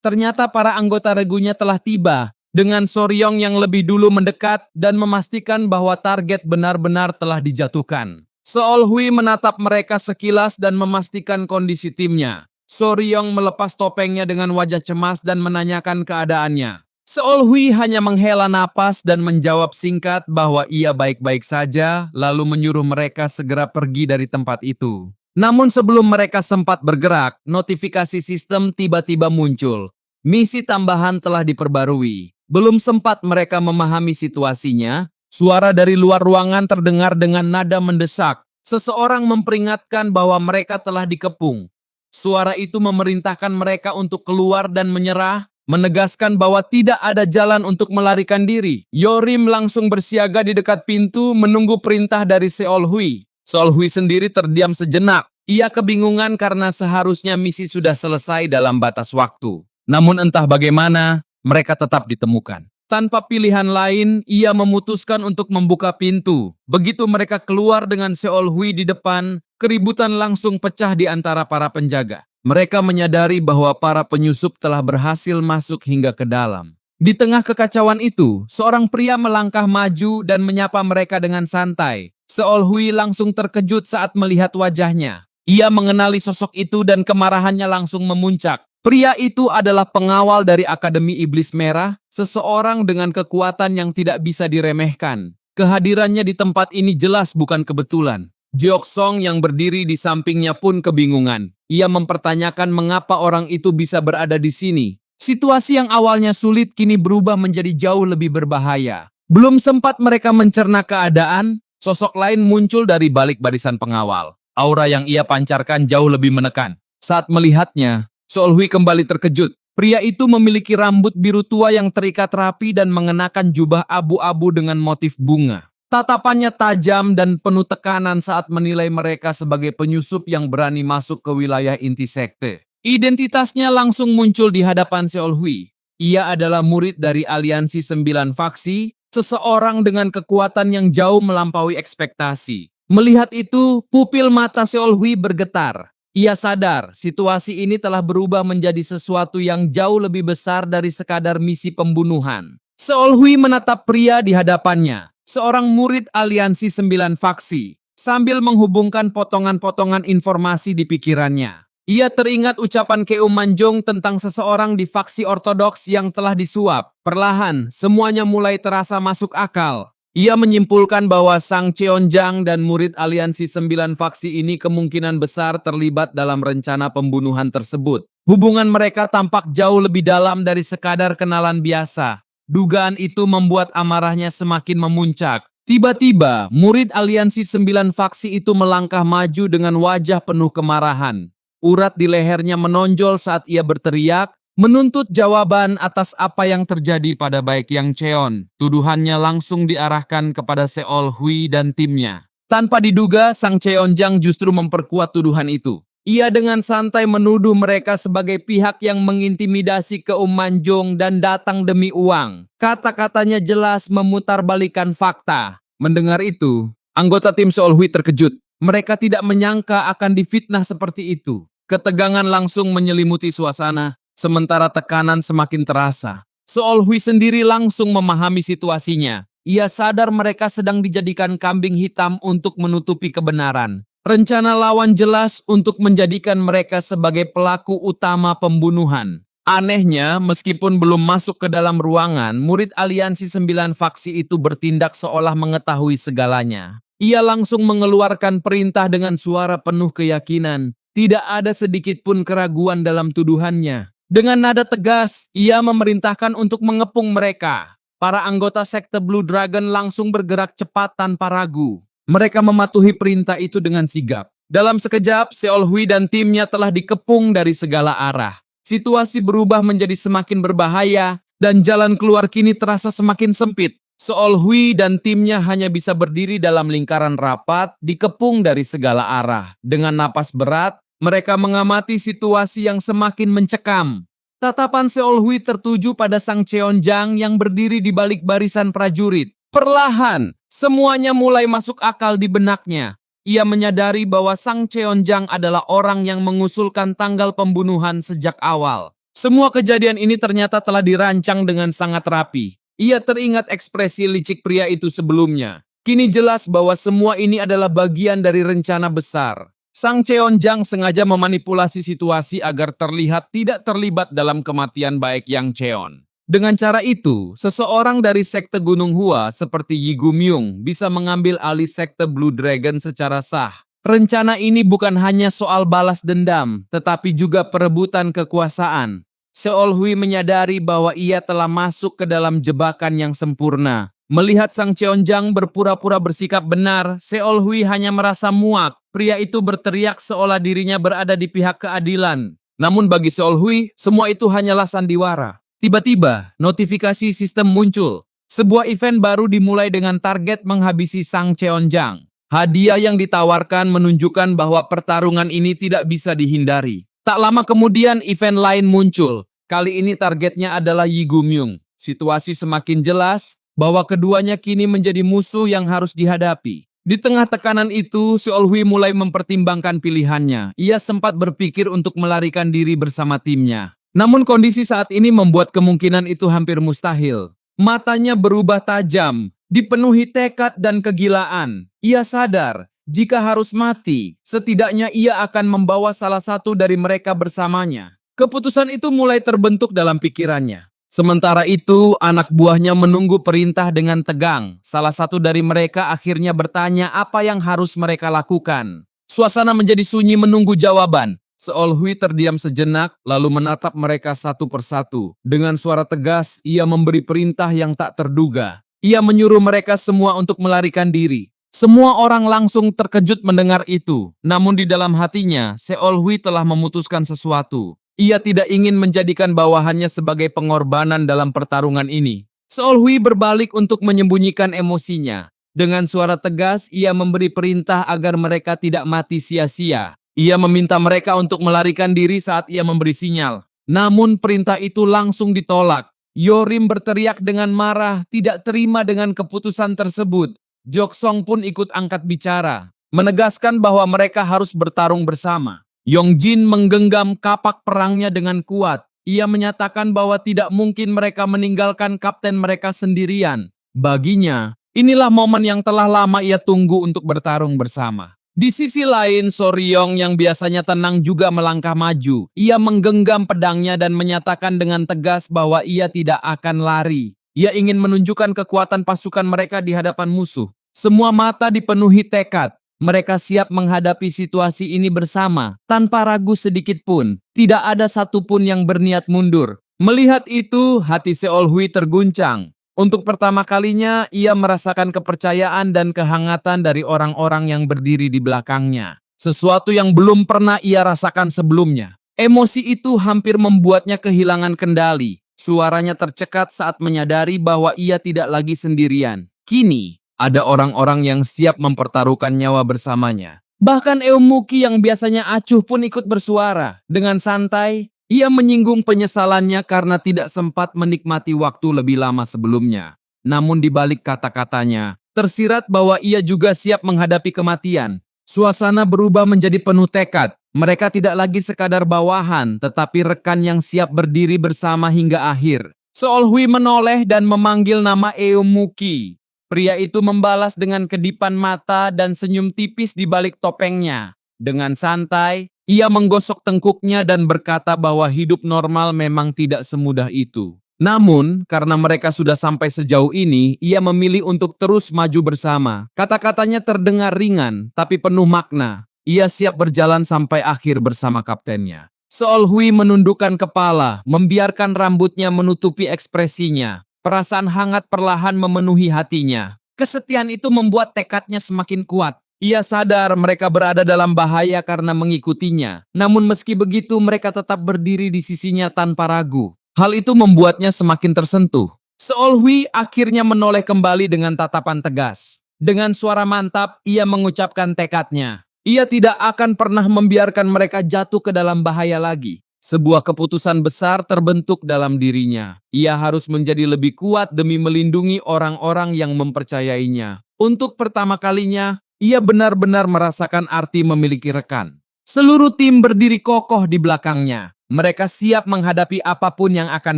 Ternyata para anggota regunya telah tiba. Dengan Soryong yang lebih dulu mendekat dan memastikan bahwa target benar-benar telah dijatuhkan. Seol Hui menatap mereka sekilas dan memastikan kondisi timnya. Soryong melepas topengnya dengan wajah cemas dan menanyakan keadaannya. Seol Hui hanya menghela napas dan menjawab singkat bahwa ia baik-baik saja, lalu menyuruh mereka segera pergi dari tempat itu. Namun sebelum mereka sempat bergerak, notifikasi sistem tiba-tiba muncul. Misi tambahan telah diperbarui. Belum sempat mereka memahami situasinya, suara dari luar ruangan terdengar dengan nada mendesak. Seseorang memperingatkan bahwa mereka telah dikepung. Suara itu memerintahkan mereka untuk keluar dan menyerah, menegaskan bahwa tidak ada jalan untuk melarikan diri. Yorim langsung bersiaga di dekat pintu menunggu perintah dari Seol Hui. Seol Hui sendiri terdiam sejenak. Ia kebingungan karena seharusnya misi sudah selesai dalam batas waktu. Namun entah bagaimana, mereka tetap ditemukan. Tanpa pilihan lain, ia memutuskan untuk membuka pintu. Begitu mereka keluar dengan Seol Hui di depan, keributan langsung pecah di antara para penjaga. Mereka menyadari bahwa para penyusup telah berhasil masuk hingga ke dalam. Di tengah kekacauan itu, seorang pria melangkah maju dan menyapa mereka dengan santai. Seol Hui langsung terkejut saat melihat wajahnya. Ia mengenali sosok itu dan kemarahannya langsung memuncak. Pria itu adalah pengawal dari Akademi Iblis Merah, seseorang dengan kekuatan yang tidak bisa diremehkan. Kehadirannya di tempat ini jelas bukan kebetulan. Jeok Song yang berdiri di sampingnya pun kebingungan. Ia mempertanyakan mengapa orang itu bisa berada di sini. Situasi yang awalnya sulit kini berubah menjadi jauh lebih berbahaya. Belum sempat mereka mencerna keadaan, sosok lain muncul dari balik barisan pengawal. Aura yang ia pancarkan jauh lebih menekan. Saat melihatnya, Seol Hui kembali terkejut. Pria itu memiliki rambut biru tua yang terikat rapi dan mengenakan jubah abu-abu dengan motif bunga. Tatapannya tajam dan penuh tekanan saat menilai mereka sebagai penyusup yang berani masuk ke wilayah inti sekte. Identitasnya langsung muncul di hadapan Seol Hui. Ia adalah murid dari Aliansi 9 Faksi, seseorang dengan kekuatan yang jauh melampaui ekspektasi. Melihat itu, pupil mata Seol Hui bergetar. Ia sadar situasi ini telah berubah menjadi sesuatu yang jauh lebih besar dari sekadar misi pembunuhan. Seol Hui menatap pria di hadapannya, seorang murid Aliansi 9 Faksi, sambil menghubungkan potongan-potongan informasi di pikirannya. Ia teringat ucapan Keum Manjong tentang seseorang di faksi ortodoks yang telah disuap. Perlahan, semuanya mulai terasa masuk akal. Ia menyimpulkan bahwa Sang Cheonjang dan murid Aliansi 9 Faksi ini kemungkinan besar terlibat dalam rencana pembunuhan tersebut. Hubungan mereka tampak jauh lebih dalam dari sekadar kenalan biasa. Dugaan itu membuat amarahnya semakin memuncak. Tiba-tiba, murid aliansi 9 faksi itu melangkah maju dengan wajah penuh kemarahan. Urat di lehernya menonjol saat ia berteriak, menuntut jawaban atas apa yang terjadi pada Baek Yang Cheon. Tuduhannya langsung diarahkan kepada Seol Hui dan timnya. Tanpa diduga, Sang Cheonjang justru memperkuat tuduhan itu. Ia dengan santai menuduh mereka sebagai pihak yang mengintimidasi Keum Manjung dan datang demi uang. Kata-katanya jelas memutarbalikkan fakta. Mendengar itu, anggota tim Seol Hui terkejut. Mereka tidak menyangka akan difitnah seperti itu. Ketegangan langsung menyelimuti suasana, sementara tekanan semakin terasa. Seol Hui sendiri langsung memahami situasinya. Ia sadar mereka sedang dijadikan kambing hitam untuk menutupi kebenaran. Rencana lawan jelas untuk menjadikan mereka sebagai pelaku utama pembunuhan. Anehnya, meskipun belum masuk ke dalam ruangan, murid aliansi 9 faksi itu bertindak seolah mengetahui segalanya. Ia langsung mengeluarkan perintah dengan suara penuh keyakinan. Tidak ada sedikit pun keraguan dalam tuduhannya. Dengan nada tegas, ia memerintahkan untuk mengepung mereka. Para anggota sekte Blue Dragon langsung bergerak cepat tanpa ragu. Mereka mematuhi perintah itu dengan sigap. Dalam sekejap, Seol Hui dan timnya telah dikepung dari segala arah. Situasi berubah menjadi semakin berbahaya, dan jalan keluar kini terasa semakin sempit. Seol Hui dan timnya hanya bisa berdiri dalam lingkaran rapat, dikepung dari segala arah. Dengan napas berat, mereka mengamati situasi yang semakin mencekam. Tatapan Seol Hui tertuju pada Sang Cheonjang yang berdiri di balik barisan prajurit. Perlahan, semuanya mulai masuk akal di benaknya. Ia menyadari bahwa Sang Cheonjang adalah orang yang mengusulkan tanggal pembunuhan sejak awal. Semua kejadian ini ternyata telah dirancang dengan sangat rapi. Ia teringat ekspresi licik pria itu sebelumnya. Kini jelas bahwa semua ini adalah bagian dari rencana besar. Sang Cheonjang sengaja memanipulasi situasi agar terlihat tidak terlibat dalam kematian Baek Yang Cheon. Dengan cara itu, seseorang dari sekte Gunung Hua seperti Yi Gumyung bisa mengambil alih sekte Blue Dragon secara sah. Rencana ini bukan hanya soal balas dendam, tetapi juga perebutan kekuasaan. Seol Hui menyadari bahwa ia telah masuk ke dalam jebakan yang sempurna. Melihat Sang Cheonjang berpura-pura bersikap benar, Seol Hui hanya merasa muak. Pria itu berteriak seolah dirinya berada di pihak keadilan. Namun bagi Seol Hui, semua itu hanyalah sandiwara. Tiba-tiba, notifikasi sistem muncul. Sebuah event baru dimulai dengan target menghabisi Sang Cheonjang. Hadiah yang ditawarkan menunjukkan bahwa pertarungan ini tidak bisa dihindari. Tak lama kemudian, event lain muncul. Kali ini targetnya adalah Yi Gumyung. Situasi semakin jelas bahwa keduanya kini menjadi musuh yang harus dihadapi. Di tengah tekanan itu, Seol Hui mulai mempertimbangkan pilihannya. Ia sempat berpikir untuk melarikan diri bersama timnya. Namun kondisi saat ini membuat kemungkinan itu hampir mustahil. Matanya berubah tajam, dipenuhi tekad dan kegilaan. Ia sadar, jika harus mati, setidaknya ia akan membawa salah satu dari mereka bersamanya. Keputusan itu mulai terbentuk dalam pikirannya. Sementara itu, anak buahnya menunggu perintah dengan tegang. Salah satu dari mereka akhirnya bertanya apa yang harus mereka lakukan. Suasana menjadi sunyi menunggu jawaban. Seol Hui terdiam sejenak, lalu menatap mereka satu persatu. Dengan suara tegas, ia memberi perintah yang tak terduga. Ia menyuruh mereka semua untuk melarikan diri. Semua orang langsung terkejut mendengar itu. Namun di dalam hatinya, Seol Hui telah memutuskan sesuatu. Ia tidak ingin menjadikan bawahannya sebagai pengorbanan dalam pertarungan ini. Seol Hui berbalik untuk menyembunyikan emosinya. Dengan suara tegas, ia memberi perintah agar mereka tidak mati sia-sia. Ia meminta mereka untuk melarikan diri saat ia memberi sinyal. Namun perintah itu langsung ditolak. Yorim berteriak dengan marah, tidak terima dengan keputusan tersebut. Joksong pun ikut angkat bicara, menegaskan bahwa mereka harus bertarung bersama. Yongjin menggenggam kapak perangnya dengan kuat. Ia menyatakan bahwa tidak mungkin mereka meninggalkan kapten mereka sendirian. Baginya, inilah momen yang telah lama ia tunggu untuk bertarung bersama. Di sisi lain, Soryong yang biasanya tenang juga melangkah maju. Ia menggenggam pedangnya dan menyatakan dengan tegas bahwa ia tidak akan lari. Ia ingin menunjukkan kekuatan pasukan mereka di hadapan musuh. Semua mata dipenuhi tekad. Mereka siap menghadapi situasi ini bersama, tanpa ragu sedikit pun. Tidak ada satupun yang berniat mundur. Melihat itu, hati Seol Hui terguncang. Untuk pertama kalinya, ia merasakan kepercayaan dan kehangatan dari orang-orang yang berdiri di belakangnya. Sesuatu yang belum pernah ia rasakan sebelumnya. Emosi itu hampir membuatnya kehilangan kendali. Suaranya tercekat saat menyadari bahwa ia tidak lagi sendirian. Kini, ada orang-orang yang siap mempertaruhkan nyawa bersamanya. Bahkan Eumuki yang biasanya acuh pun ikut bersuara. Dengan santai, ia menyinggung penyesalannya karena tidak sempat menikmati waktu lebih lama sebelumnya. Namun di balik kata-katanya, tersirat bahwa ia juga siap menghadapi kematian. Suasana berubah menjadi penuh tekad. Mereka tidak lagi sekadar bawahan, tetapi rekan yang siap berdiri bersama hingga akhir. Seolhui menoleh dan memanggil nama Eumuki. Pria itu membalas dengan kedipan mata dan senyum tipis di balik topengnya. Dengan santai, ia menggosok tengkuknya dan berkata bahwa hidup normal memang tidak semudah itu. Namun, karena mereka sudah sampai sejauh ini, ia memilih untuk terus maju bersama. Kata-katanya terdengar ringan, tapi penuh makna. Ia siap berjalan sampai akhir bersama kaptennya. Seolhui menundukkan kepala, membiarkan rambutnya menutupi ekspresinya. Perasaan hangat perlahan memenuhi hatinya. Kesetiaan itu membuat tekadnya semakin kuat. Ia sadar mereka berada dalam bahaya karena mengikutinya. Namun meski begitu mereka tetap berdiri di sisinya tanpa ragu. Hal itu membuatnya semakin tersentuh. Seolhui akhirnya menoleh kembali dengan tatapan tegas. Dengan suara mantap, ia mengucapkan tekadnya. Ia tidak akan pernah membiarkan mereka jatuh ke dalam bahaya lagi. Sebuah keputusan besar terbentuk dalam dirinya. Ia harus menjadi lebih kuat demi melindungi orang-orang yang mempercayainya. Untuk pertama kalinya, ia benar-benar merasakan arti memiliki rekan. Seluruh tim berdiri kokoh di belakangnya. Mereka siap menghadapi apapun yang akan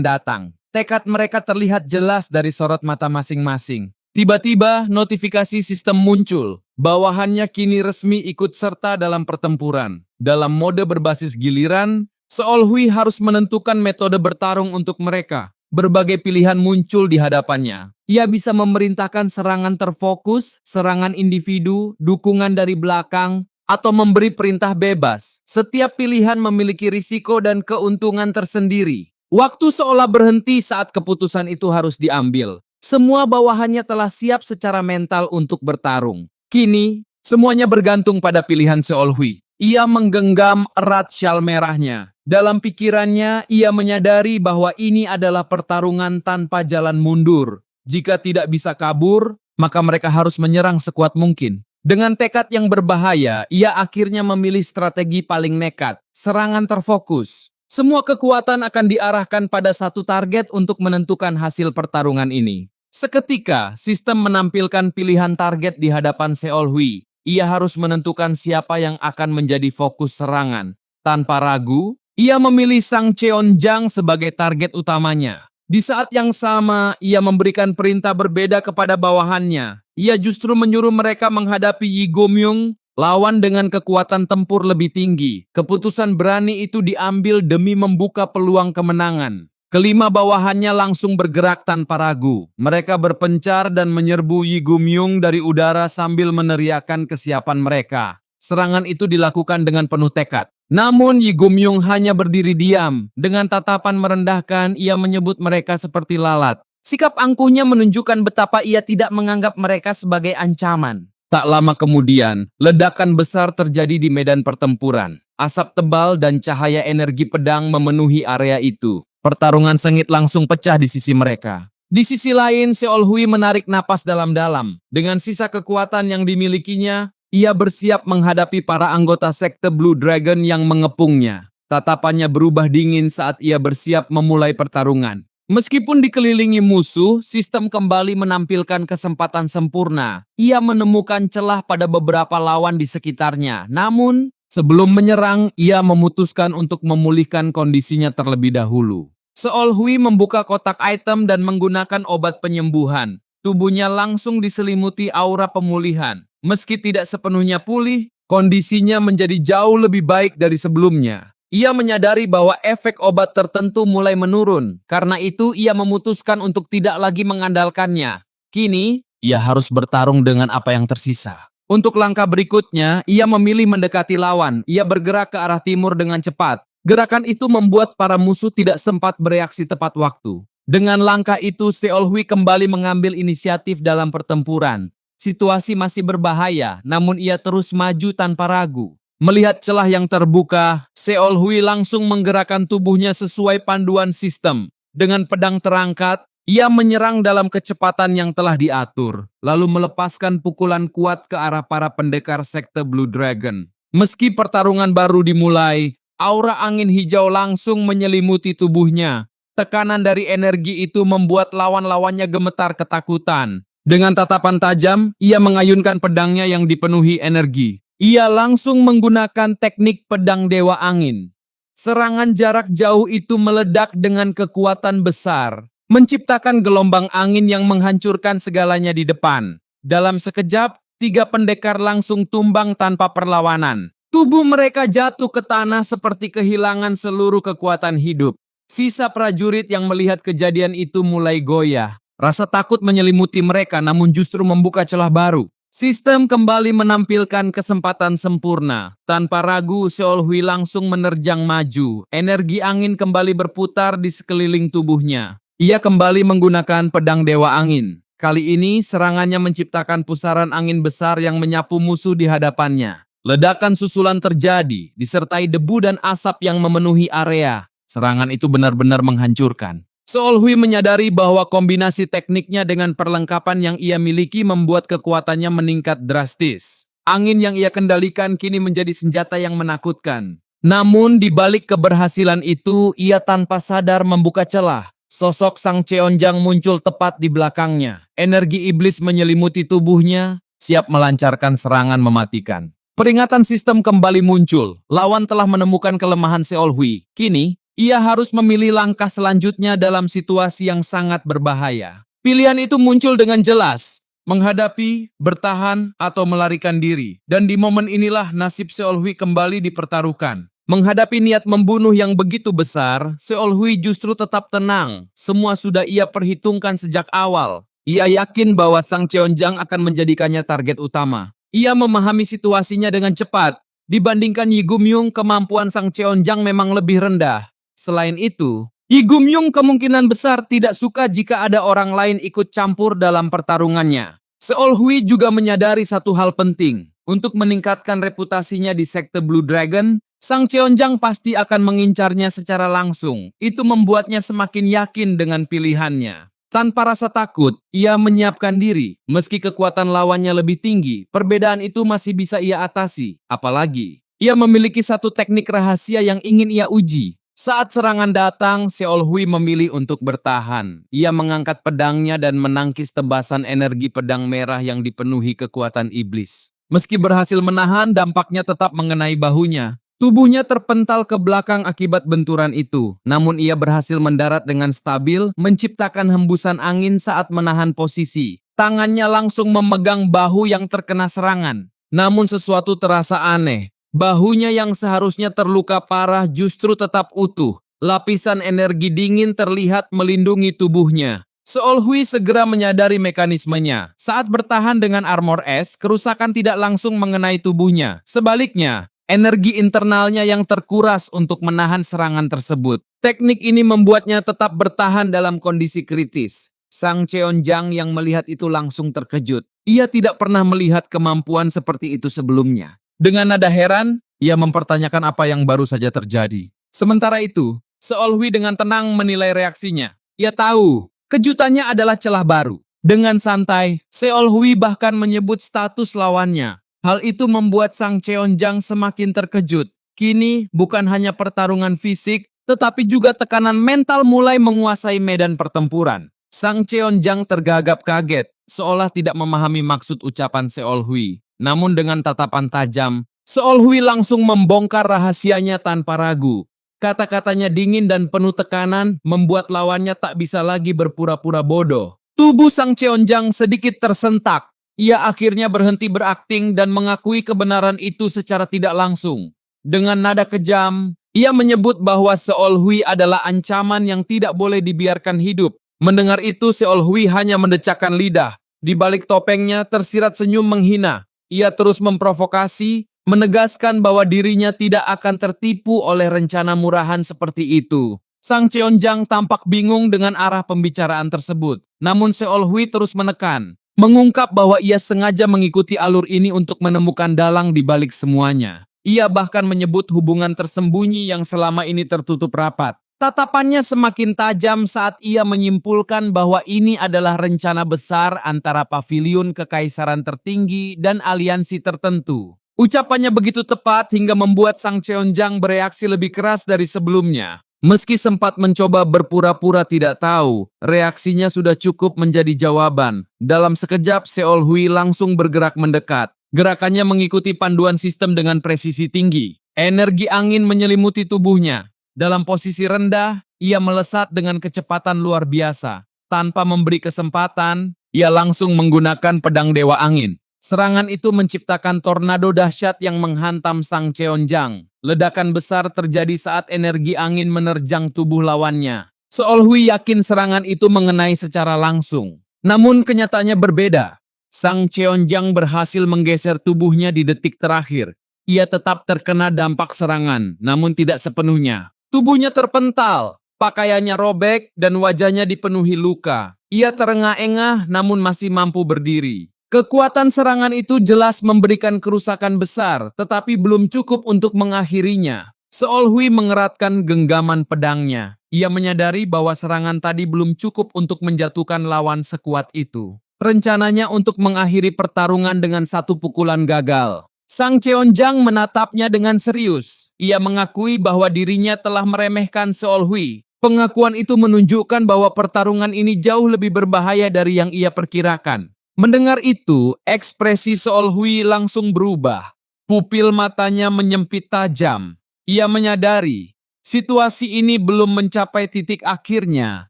datang. Tekad mereka terlihat jelas dari sorot mata masing-masing. Tiba-tiba, notifikasi sistem muncul. Bawahannya kini resmi ikut serta dalam pertempuran. Dalam mode berbasis giliran, Seolhui harus menentukan metode bertarung untuk mereka. Berbagai pilihan muncul di hadapannya. Ia bisa memerintahkan serangan terfokus, serangan individu, dukungan dari belakang, atau memberi perintah bebas. Setiap pilihan memiliki risiko dan keuntungan tersendiri. Waktu seolah berhenti saat keputusan itu harus diambil. Semua bawahannya telah siap secara mental untuk bertarung. Kini, semuanya bergantung pada pilihan Seolhui. Ia menggenggam erat syal merahnya. Dalam pikirannya, ia menyadari bahwa ini adalah pertarungan tanpa jalan mundur. Jika tidak bisa kabur, maka mereka harus menyerang sekuat mungkin. Dengan tekad yang berbahaya, ia akhirnya memilih strategi paling nekat, serangan terfokus. Semua kekuatan akan diarahkan pada satu target untuk menentukan hasil pertarungan ini. Seketika, sistem menampilkan pilihan target di hadapan Seolhui. Ia harus menentukan siapa yang akan menjadi fokus serangan. Tanpa ragu, ia memilih Sang Cheonjang sebagai target utamanya. Di saat yang sama, ia memberikan perintah berbeda kepada bawahannya. Ia justru menyuruh mereka menghadapi Yi Gomyung, lawan dengan kekuatan tempur lebih tinggi. Keputusan berani itu diambil demi membuka peluang kemenangan. Kelima bawahannya langsung bergerak tanpa ragu. Mereka berpencar dan menyerbu Yi Gomyung dari udara sambil meneriakkan kesiapan mereka. Serangan itu dilakukan dengan penuh tekad. Namun Yi Gomyung hanya berdiri diam. Dengan tatapan merendahkan, ia menyebut mereka seperti lalat. Sikap angkuhnya menunjukkan betapa ia tidak menganggap mereka sebagai ancaman. Tak lama kemudian, ledakan besar terjadi di medan pertempuran. Asap tebal dan cahaya energi pedang memenuhi area itu. Pertarungan sengit langsung pecah di sisi mereka. Di sisi lain, Seolhui menarik napas dalam-dalam. Dengan sisa kekuatan yang dimilikinya, ia bersiap menghadapi para anggota sekte Blue Dragon yang mengepungnya. Tatapannya berubah dingin saat ia bersiap memulai pertarungan. Meskipun dikelilingi musuh, sistem kembali menampilkan kesempatan sempurna. Ia menemukan celah pada beberapa lawan di sekitarnya. Namun, sebelum menyerang, ia memutuskan untuk memulihkan kondisinya terlebih dahulu. Seolhui membuka kotak item dan menggunakan obat penyembuhan. Tubuhnya langsung diselimuti aura pemulihan. Meski tidak sepenuhnya pulih, kondisinya menjadi jauh lebih baik dari sebelumnya. Ia menyadari bahwa efek obat tertentu mulai menurun. Karena itu, ia memutuskan untuk tidak lagi mengandalkannya. Kini, ia harus bertarung dengan apa yang tersisa. Untuk langkah berikutnya, ia memilih mendekati lawan. Ia bergerak ke arah timur dengan cepat. Gerakan itu membuat para musuh tidak sempat bereaksi tepat waktu. Dengan langkah itu, Seol Hui kembali mengambil inisiatif dalam pertempuran. Situasi masih berbahaya, namun ia terus maju tanpa ragu. Melihat celah yang terbuka, Seol Hui langsung menggerakkan tubuhnya sesuai panduan sistem. Dengan pedang terangkat, ia menyerang dalam kecepatan yang telah diatur, lalu melepaskan pukulan kuat ke arah para pendekar sekte Blue Dragon. Meski pertarungan baru dimulai, aura angin hijau langsung menyelimuti tubuhnya. Tekanan dari energi itu membuat lawan-lawannya gemetar ketakutan. Dengan tatapan tajam, ia mengayunkan pedangnya yang dipenuhi energi. Ia langsung menggunakan teknik pedang Dewa Angin. Serangan jarak jauh itu meledak dengan kekuatan besar, menciptakan gelombang angin yang menghancurkan segalanya di depan. Dalam sekejap, 3 pendekar langsung tumbang tanpa perlawanan. Tubuh mereka jatuh ke tanah seperti kehilangan seluruh kekuatan hidup. Sisa prajurit yang melihat kejadian itu mulai goyah. Rasa takut menyelimuti mereka namun justru membuka celah baru. Sistem kembali menampilkan kesempatan sempurna. Tanpa ragu, Seol Hui langsung menerjang maju. Energi angin kembali berputar di sekeliling tubuhnya. Ia kembali menggunakan pedang Dewa Angin. Kali ini, serangannya menciptakan pusaran angin besar yang menyapu musuh di hadapannya. Ledakan susulan terjadi, disertai debu dan asap yang memenuhi area. Serangan itu benar-benar menghancurkan. Seol Hui menyadari bahwa kombinasi tekniknya dengan perlengkapan yang ia miliki membuat kekuatannya meningkat drastis. Angin yang ia kendalikan kini menjadi senjata yang menakutkan. Namun di balik keberhasilan itu, ia tanpa sadar membuka celah. Sosok Sang Cheonjang muncul tepat di belakangnya. Energi iblis menyelimuti tubuhnya, siap melancarkan serangan mematikan. Peringatan sistem kembali muncul. Lawan telah menemukan kelemahan Seol Hui. Kini, ia harus memilih langkah selanjutnya dalam situasi yang sangat berbahaya. Pilihan itu muncul dengan jelas, menghadapi, bertahan, atau melarikan diri. Dan di momen inilah nasib Seol Hui kembali dipertaruhkan. Menghadapi niat membunuh yang begitu besar, Seol Hui justru tetap tenang. Semua sudah ia perhitungkan sejak awal. Ia yakin bahwa Sang Cheonjang akan menjadikannya target utama. Ia memahami situasinya dengan cepat. Dibandingkan Yi Gumyung, kemampuan Sang Cheonjang memang lebih rendah. Selain itu, Yi Gumyung kemungkinan besar tidak suka jika ada orang lain ikut campur dalam pertarungannya. Seol Hui juga menyadari satu hal penting. Untuk meningkatkan reputasinya di sekte Blue Dragon, Sang Cheonjang pasti akan mengincarnya secara langsung. Itu membuatnya semakin yakin dengan pilihannya. Tanpa rasa takut, ia menyiapkan diri. Meski kekuatan lawannya lebih tinggi, perbedaan itu masih bisa ia atasi. Apalagi, ia memiliki satu teknik rahasia yang ingin ia uji. Saat serangan datang, Seol Hui memilih untuk bertahan. Ia mengangkat pedangnya dan menangkis tebasan energi pedang merah yang dipenuhi kekuatan iblis. Meski berhasil menahan, dampaknya tetap mengenai bahunya. Tubuhnya terpental ke belakang akibat benturan itu. Namun ia berhasil mendarat dengan stabil, menciptakan hembusan angin saat menahan posisi. Tangannya langsung memegang bahu yang terkena serangan. Namun sesuatu terasa aneh. Bahunya yang seharusnya terluka parah justru tetap utuh. Lapisan energi dingin terlihat melindungi tubuhnya. Seol Hui segera menyadari mekanismenya. Saat bertahan dengan armor es, kerusakan tidak langsung mengenai tubuhnya. Sebaliknya, energi internalnya yang terkuras untuk menahan serangan tersebut. Teknik ini membuatnya tetap bertahan dalam kondisi kritis. Sang Cheonjang yang melihat itu langsung terkejut. Ia tidak pernah melihat kemampuan seperti itu sebelumnya. Dengan nada heran, ia mempertanyakan apa yang baru saja terjadi. Sementara itu, Seol Hui dengan tenang menilai reaksinya. Ia tahu, kejutannya adalah celah baru. Dengan santai, Seol Hui bahkan menyebut status lawannya. Hal itu membuat Sang Cheonjang semakin terkejut. Kini, bukan hanya pertarungan fisik, tetapi juga tekanan mental mulai menguasai medan pertempuran. Sang Cheonjang tergagap kaget, seolah tidak memahami maksud ucapan Seol Hui. Namun dengan tatapan tajam, Seol Hui langsung membongkar rahasianya tanpa ragu. Kata-katanya dingin dan penuh tekanan membuat lawannya tak bisa lagi berpura-pura bodoh. Tubuh Sang Cheonjang sedikit tersentak. Ia akhirnya berhenti berakting dan mengakui kebenaran itu secara tidak langsung. Dengan nada kejam, ia menyebut bahwa Seol Hui adalah ancaman yang tidak boleh dibiarkan hidup. Mendengar itu, Seol Hui hanya mendecakkan lidah. Di balik topengnya tersirat senyum menghina. Ia terus memprovokasi, menegaskan bahwa dirinya tidak akan tertipu oleh rencana murahan seperti itu. Sang Cheonjang tampak bingung dengan arah pembicaraan tersebut. Namun Seol Hui terus menekan, mengungkap bahwa ia sengaja mengikuti alur ini untuk menemukan dalang di balik semuanya. Ia bahkan menyebut hubungan tersembunyi yang selama ini tertutup rapat. Tatapannya semakin tajam saat ia menyimpulkan bahwa ini adalah rencana besar antara paviliun kekaisaran tertinggi dan aliansi tertentu. Ucapannya begitu tepat hingga membuat Sang Cheonjang bereaksi lebih keras dari sebelumnya. Meski sempat mencoba berpura-pura tidak tahu, reaksinya sudah cukup menjadi jawaban. Dalam sekejap, Seol Hui langsung bergerak mendekat. Gerakannya mengikuti panduan sistem dengan presisi tinggi. Energi angin menyelimuti tubuhnya. Dalam posisi rendah, ia melesat dengan kecepatan luar biasa. Tanpa memberi kesempatan, ia langsung menggunakan pedang Dewa Angin. Serangan itu menciptakan tornado dahsyat yang menghantam Sang Cheonjang. Ledakan besar terjadi saat energi angin menerjang tubuh lawannya. Seol Hui yakin serangan itu mengenai secara langsung. Namun kenyataannya berbeda. Sang Cheonjang berhasil menggeser tubuhnya di detik terakhir. Ia tetap terkena dampak serangan, namun tidak sepenuhnya. Tubuhnya terpental, pakaiannya robek, dan wajahnya dipenuhi luka. Ia terengah-engah namun masih mampu berdiri. Kekuatan serangan itu jelas memberikan kerusakan besar, tetapi belum cukup untuk mengakhirinya. Seol Hui mengeratkan genggaman pedangnya. Ia menyadari bahwa serangan tadi belum cukup untuk menjatuhkan lawan sekuat itu. Rencananya untuk mengakhiri pertarungan dengan satu pukulan gagal. Sang Cheonjang menatapnya dengan serius. Ia mengakui bahwa dirinya telah meremehkan Seol Hui. Pengakuan itu menunjukkan bahwa pertarungan ini jauh lebih berbahaya dari yang ia perkirakan. Mendengar itu, ekspresi Seol Hui langsung berubah. Pupil matanya menyempit tajam. Ia menyadari, situasi ini belum mencapai titik akhirnya,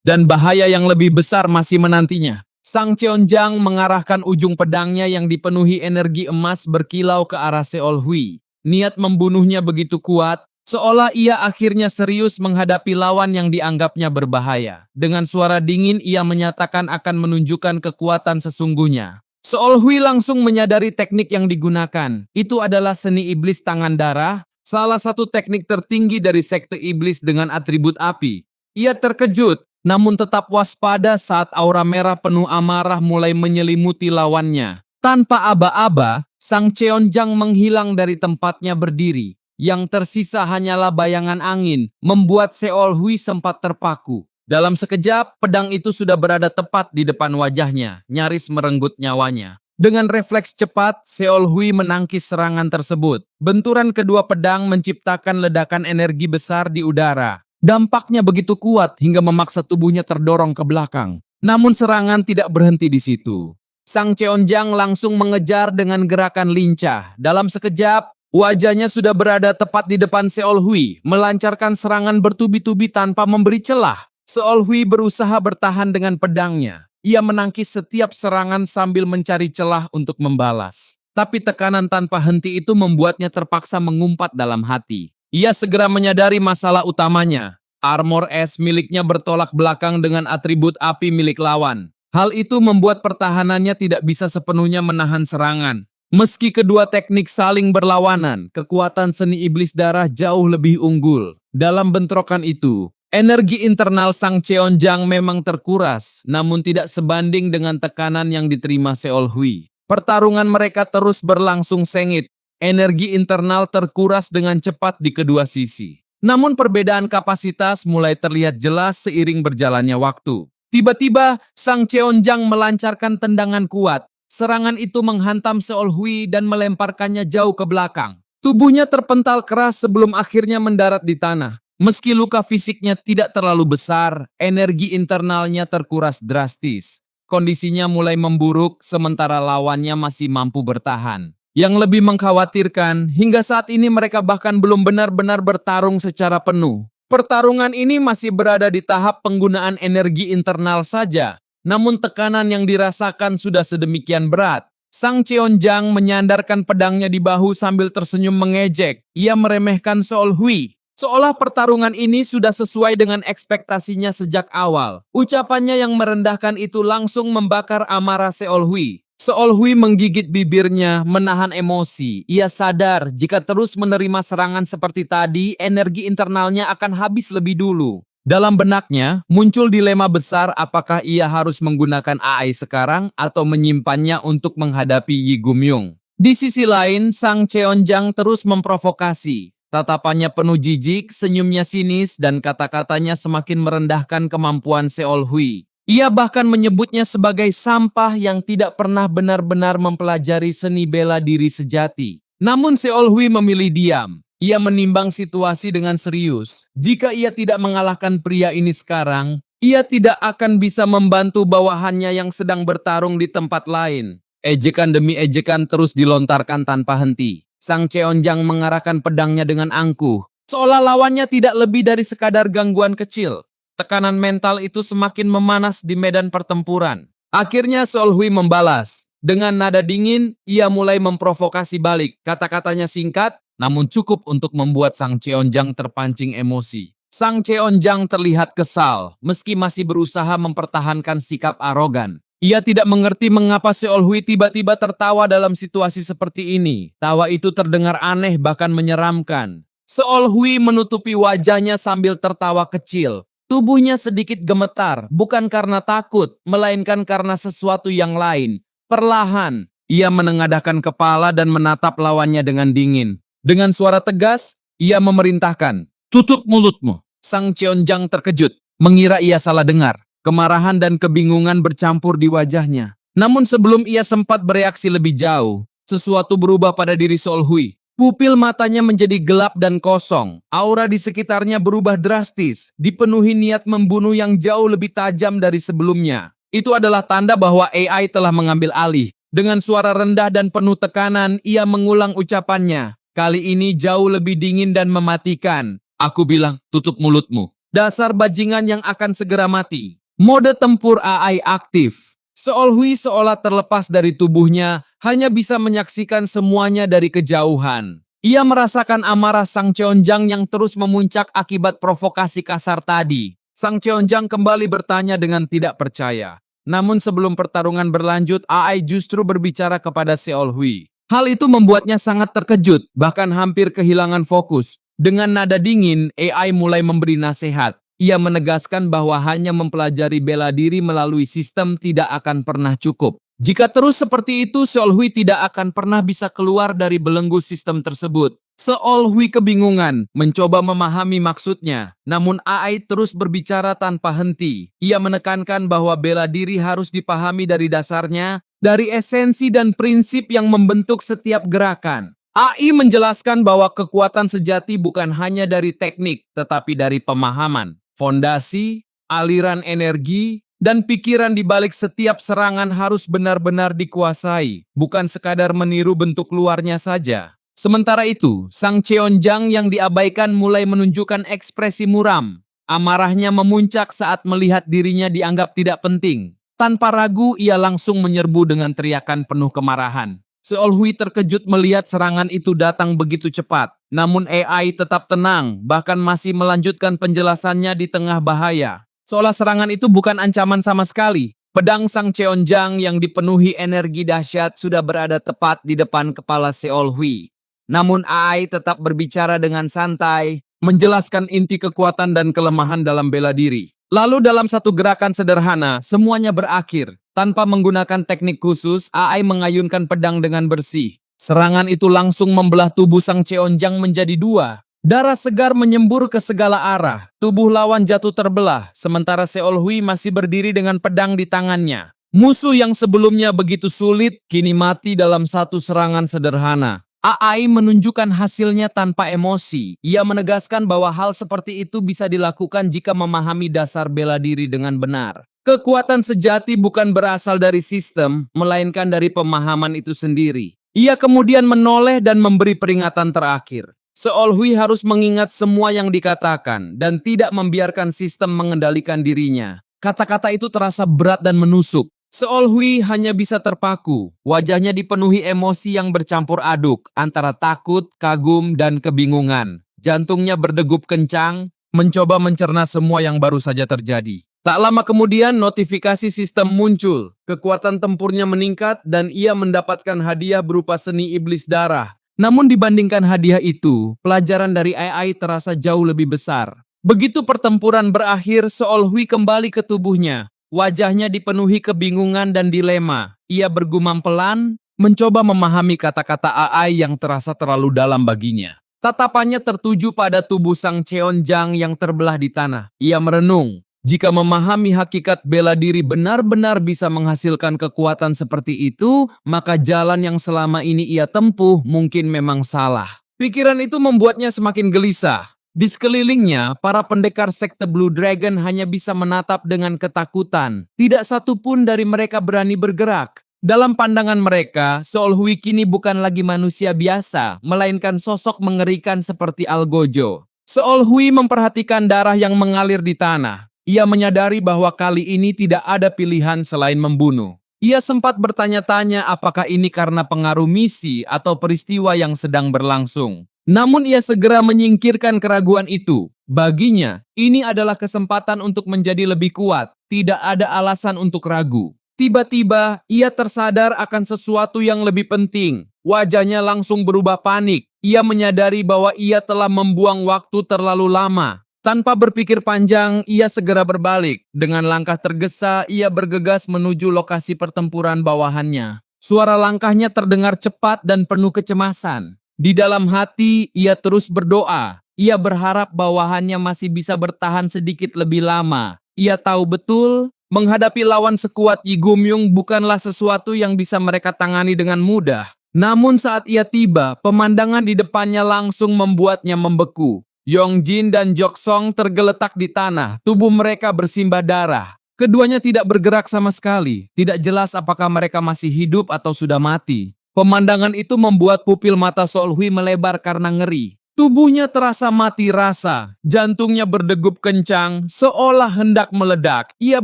dan bahaya yang lebih besar masih menantinya. Sang Cheonjang mengarahkan ujung pedangnya yang dipenuhi energi emas berkilau ke arah Seol Hui. Niat membunuhnya begitu kuat, seolah ia akhirnya serius menghadapi lawan yang dianggapnya berbahaya. Dengan suara dingin ia menyatakan akan menunjukkan kekuatan sesungguhnya. Seol Hui langsung menyadari teknik yang digunakan. Itu adalah seni iblis tangan darah, salah satu teknik tertinggi dari sekte iblis dengan atribut api. Ia terkejut, namun tetap waspada saat aura merah penuh amarah mulai menyelimuti lawannya. Tanpa aba-aba, Sang Cheonjang menghilang dari tempatnya berdiri. Yang tersisa hanyalah bayangan angin, membuat Seol Hui sempat terpaku. Dalam sekejap, pedang itu sudah berada tepat di depan wajahnya, nyaris merenggut nyawanya. Dengan refleks cepat, Seol Hui menangkis serangan tersebut. Benturan kedua pedang menciptakan ledakan energi besar di udara. Dampaknya begitu kuat hingga memaksa tubuhnya terdorong ke belakang. Namun serangan tidak berhenti di situ. Sang Cheonjang langsung mengejar dengan gerakan lincah. Dalam sekejap, wajahnya sudah berada tepat di depan Seol Hui, melancarkan serangan bertubi-tubi tanpa memberi celah. Seol Hui berusaha bertahan dengan pedangnya. Ia menangkis setiap serangan sambil mencari celah untuk membalas. Tapi tekanan tanpa henti itu membuatnya terpaksa mengumpat dalam hati. Ia segera menyadari masalah utamanya. Armor es miliknya bertolak belakang dengan atribut api milik lawan. Hal itu membuat pertahanannya tidak bisa sepenuhnya menahan serangan. Meski kedua teknik saling berlawanan, kekuatan seni iblis darah jauh lebih unggul. Dalam bentrokan itu, energi internal Sang Cheonjang memang terkuras, namun tidak sebanding dengan tekanan yang diterima Seol Hui. Pertarungan mereka terus berlangsung sengit. Energi internal terkuras dengan cepat di kedua sisi. Namun perbedaan kapasitas mulai terlihat jelas seiring berjalannya waktu. Tiba-tiba, Sang Cheonjang melancarkan tendangan kuat. Serangan itu menghantam Seol Hui dan melemparkannya jauh ke belakang. Tubuhnya terpental keras sebelum akhirnya mendarat di tanah. Meski luka fisiknya tidak terlalu besar, energi internalnya terkuras drastis. Kondisinya mulai memburuk sementara lawannya masih mampu bertahan. Yang lebih mengkhawatirkan, hingga saat ini mereka bahkan belum benar-benar bertarung secara penuh. Pertarungan ini masih berada di tahap penggunaan energi internal saja, namun tekanan yang dirasakan sudah sedemikian berat. Sang Cheonjang menyandarkan pedangnya di bahu sambil tersenyum mengejek. Ia meremehkan Seol Hui. Seolah pertarungan ini sudah sesuai dengan ekspektasinya sejak awal. Ucapannya yang merendahkan itu langsung membakar amarah Seol Hui. Seol Hui menggigit bibirnya, menahan emosi. Ia sadar jika terus menerima serangan seperti tadi, energi internalnya akan habis lebih dulu. Dalam benaknya, muncul dilema besar apakah ia harus menggunakan AI sekarang atau menyimpannya untuk menghadapi Yi Gumyung. Di sisi lain, Sang Cheonjang terus memprovokasi. Tatapannya penuh jijik, senyumnya sinis, dan kata-katanya semakin merendahkan kemampuan Seol Hui. Ia bahkan menyebutnya sebagai sampah yang tidak pernah benar-benar mempelajari seni bela diri sejati. Namun Seol Hui memilih diam. Ia menimbang situasi dengan serius. Jika ia tidak mengalahkan pria ini sekarang, ia tidak akan bisa membantu bawahannya yang sedang bertarung di tempat lain. Ejekan demi ejekan terus dilontarkan tanpa henti. Sang Cheonjang mengarahkan pedangnya dengan angkuh, seolah lawannya tidak lebih dari sekadar gangguan kecil. Tekanan mental itu semakin memanas di medan pertempuran. Akhirnya Seol Hui membalas. Dengan nada dingin, ia mulai memprovokasi balik. Kata-katanya singkat, namun cukup untuk membuat Sang Cheonjang terpancing emosi. Sang Cheonjang terlihat kesal, meski masih berusaha mempertahankan sikap arogan. Ia tidak mengerti mengapa Seol Hui tiba-tiba tertawa dalam situasi seperti ini. Tawa itu terdengar aneh bahkan menyeramkan. Seol Hui menutupi wajahnya sambil tertawa kecil. Tubuhnya sedikit gemetar, bukan karena takut, melainkan karena sesuatu yang lain. Perlahan, ia menengadahkan kepala dan menatap lawannya dengan dingin. Dengan suara tegas, ia memerintahkan, "Tutup mulutmu." Sang Cheonjang terkejut, mengira ia salah dengar. Kemarahan dan kebingungan bercampur di wajahnya. Namun sebelum ia sempat bereaksi lebih jauh, sesuatu berubah pada diri Seol Hui. Pupil matanya menjadi gelap dan kosong. Aura di sekitarnya berubah drastis, dipenuhi niat membunuh yang jauh lebih tajam dari sebelumnya. Itu adalah tanda bahwa AI telah mengambil alih. Dengan suara rendah dan penuh tekanan, ia mengulang ucapannya. Kali ini jauh lebih dingin dan mematikan. Aku bilang, tutup mulutmu. Dasar bajingan yang akan segera mati. Mode tempur AI aktif. Seol Hui seolah terlepas dari tubuhnya, hanya bisa menyaksikan semuanya dari kejauhan. Ia merasakan amarah Sang Cheonjang yang terus memuncak akibat provokasi kasar tadi. Sang Cheonjang kembali bertanya dengan tidak percaya. Namun sebelum pertarungan berlanjut, AI justru berbicara kepada Seol Hui. Hal itu membuatnya sangat terkejut, bahkan hampir kehilangan fokus. Dengan nada dingin, AI mulai memberi nasihat. Ia menegaskan bahwa hanya mempelajari bela diri melalui sistem tidak akan pernah cukup. Jika terus seperti itu, Seol Hui tidak akan pernah bisa keluar dari belenggu sistem tersebut. Seol Hui kebingungan, mencoba memahami maksudnya. Namun AI terus berbicara tanpa henti. Ia menekankan bahwa bela diri harus dipahami dari dasarnya, dari esensi dan prinsip yang membentuk setiap gerakan. AI menjelaskan bahwa kekuatan sejati bukan hanya dari teknik, tetapi dari pemahaman. Fondasi, aliran energi, dan pikiran di balik setiap serangan harus benar-benar dikuasai, bukan sekadar meniru bentuk luarnya saja. Sementara itu, Sang Cheonjang yang diabaikan mulai menunjukkan ekspresi muram. Amarahnya memuncak saat melihat dirinya dianggap tidak penting. Tanpa ragu, ia langsung menyerbu dengan teriakan penuh kemarahan. Seol Hui terkejut melihat serangan itu datang begitu cepat. Namun AI tetap tenang, bahkan masih melanjutkan penjelasannya di tengah bahaya. Seolah serangan itu bukan ancaman sama sekali. Pedang Sang Cheonjang yang dipenuhi energi dahsyat sudah berada tepat di depan kepala Seol Hui. Namun AI tetap berbicara dengan santai, menjelaskan inti kekuatan dan kelemahan dalam bela diri. Lalu dalam satu gerakan sederhana, semuanya berakhir. Tanpa menggunakan teknik khusus, AI mengayunkan pedang dengan bersih. Serangan itu langsung membelah tubuh Sang Cheonjang menjadi dua. Darah segar menyembur ke segala arah. Tubuh lawan jatuh terbelah, sementara Seol Hui masih berdiri dengan pedang di tangannya. Musuh yang sebelumnya begitu sulit, kini mati dalam satu serangan sederhana. AI menunjukkan hasilnya tanpa emosi. Ia menegaskan bahwa hal seperti itu bisa dilakukan jika memahami dasar bela diri dengan benar. Kekuatan sejati bukan berasal dari sistem, melainkan dari pemahaman itu sendiri. Ia kemudian menoleh dan memberi peringatan terakhir. Seol Hui harus mengingat semua yang dikatakan dan tidak membiarkan sistem mengendalikan dirinya. Kata-kata itu terasa berat dan menusuk. Seol Hui hanya bisa terpaku. Wajahnya dipenuhi emosi yang bercampur aduk antara takut, kagum, dan kebingungan. Jantungnya berdegup kencang, mencoba mencerna semua yang baru saja terjadi. Tak lama kemudian, notifikasi sistem muncul. Kekuatan tempurnya meningkat dan ia mendapatkan hadiah berupa seni iblis darah. Namun dibandingkan hadiah itu, pelajaran dari AI terasa jauh lebih besar. Begitu pertempuran berakhir, Seol Hui kembali ke tubuhnya. Wajahnya dipenuhi kebingungan dan dilema. Ia bergumam pelan, mencoba memahami kata-kata Aai yang terasa terlalu dalam baginya. Tatapannya tertuju pada tubuh sang Cheonjang yang terbelah di tanah. Ia merenung, jika memahami hakikat bela diri benar-benar bisa menghasilkan kekuatan seperti itu, maka jalan yang selama ini ia tempuh mungkin memang salah. Pikiran itu membuatnya semakin gelisah. Di sekelilingnya, para pendekar sekte Blue Dragon hanya bisa menatap dengan ketakutan. Tidak satu pun dari mereka berani bergerak. Dalam pandangan mereka, Seol Hui kini bukan lagi manusia biasa, melainkan sosok mengerikan seperti Algojo. Seol Hui memperhatikan darah yang mengalir di tanah. Ia menyadari bahwa kali ini tidak ada pilihan selain membunuh. Ia sempat bertanya-tanya apakah ini karena pengaruh misi atau peristiwa yang sedang berlangsung. Namun ia segera menyingkirkan keraguan itu. Baginya, ini adalah kesempatan untuk menjadi lebih kuat. Tidak ada alasan untuk ragu. Tiba-tiba, ia tersadar akan sesuatu yang lebih penting. Wajahnya langsung berubah panik. Ia menyadari bahwa ia telah membuang waktu terlalu lama. Tanpa berpikir panjang, ia segera berbalik. Dengan langkah tergesa, ia bergegas menuju lokasi pertempuran bawahannya. Suara langkahnya terdengar cepat dan penuh kecemasan. Di dalam hati, ia terus berdoa. Ia berharap bawahannya masih bisa bertahan sedikit lebih lama. Ia tahu betul, menghadapi lawan sekuat Yi Gumyung bukanlah sesuatu yang bisa mereka tangani dengan mudah. Namun saat ia tiba, pemandangan di depannya langsung membuatnya membeku. Yongjin dan Joksong tergeletak di tanah, tubuh mereka bersimbah darah. Keduanya tidak bergerak sama sekali, tidak jelas apakah mereka masih hidup atau sudah mati. Pemandangan itu membuat pupil mata Seol Hui melebar karena ngeri. Tubuhnya terasa mati rasa, jantungnya berdegup kencang, seolah hendak meledak. Ia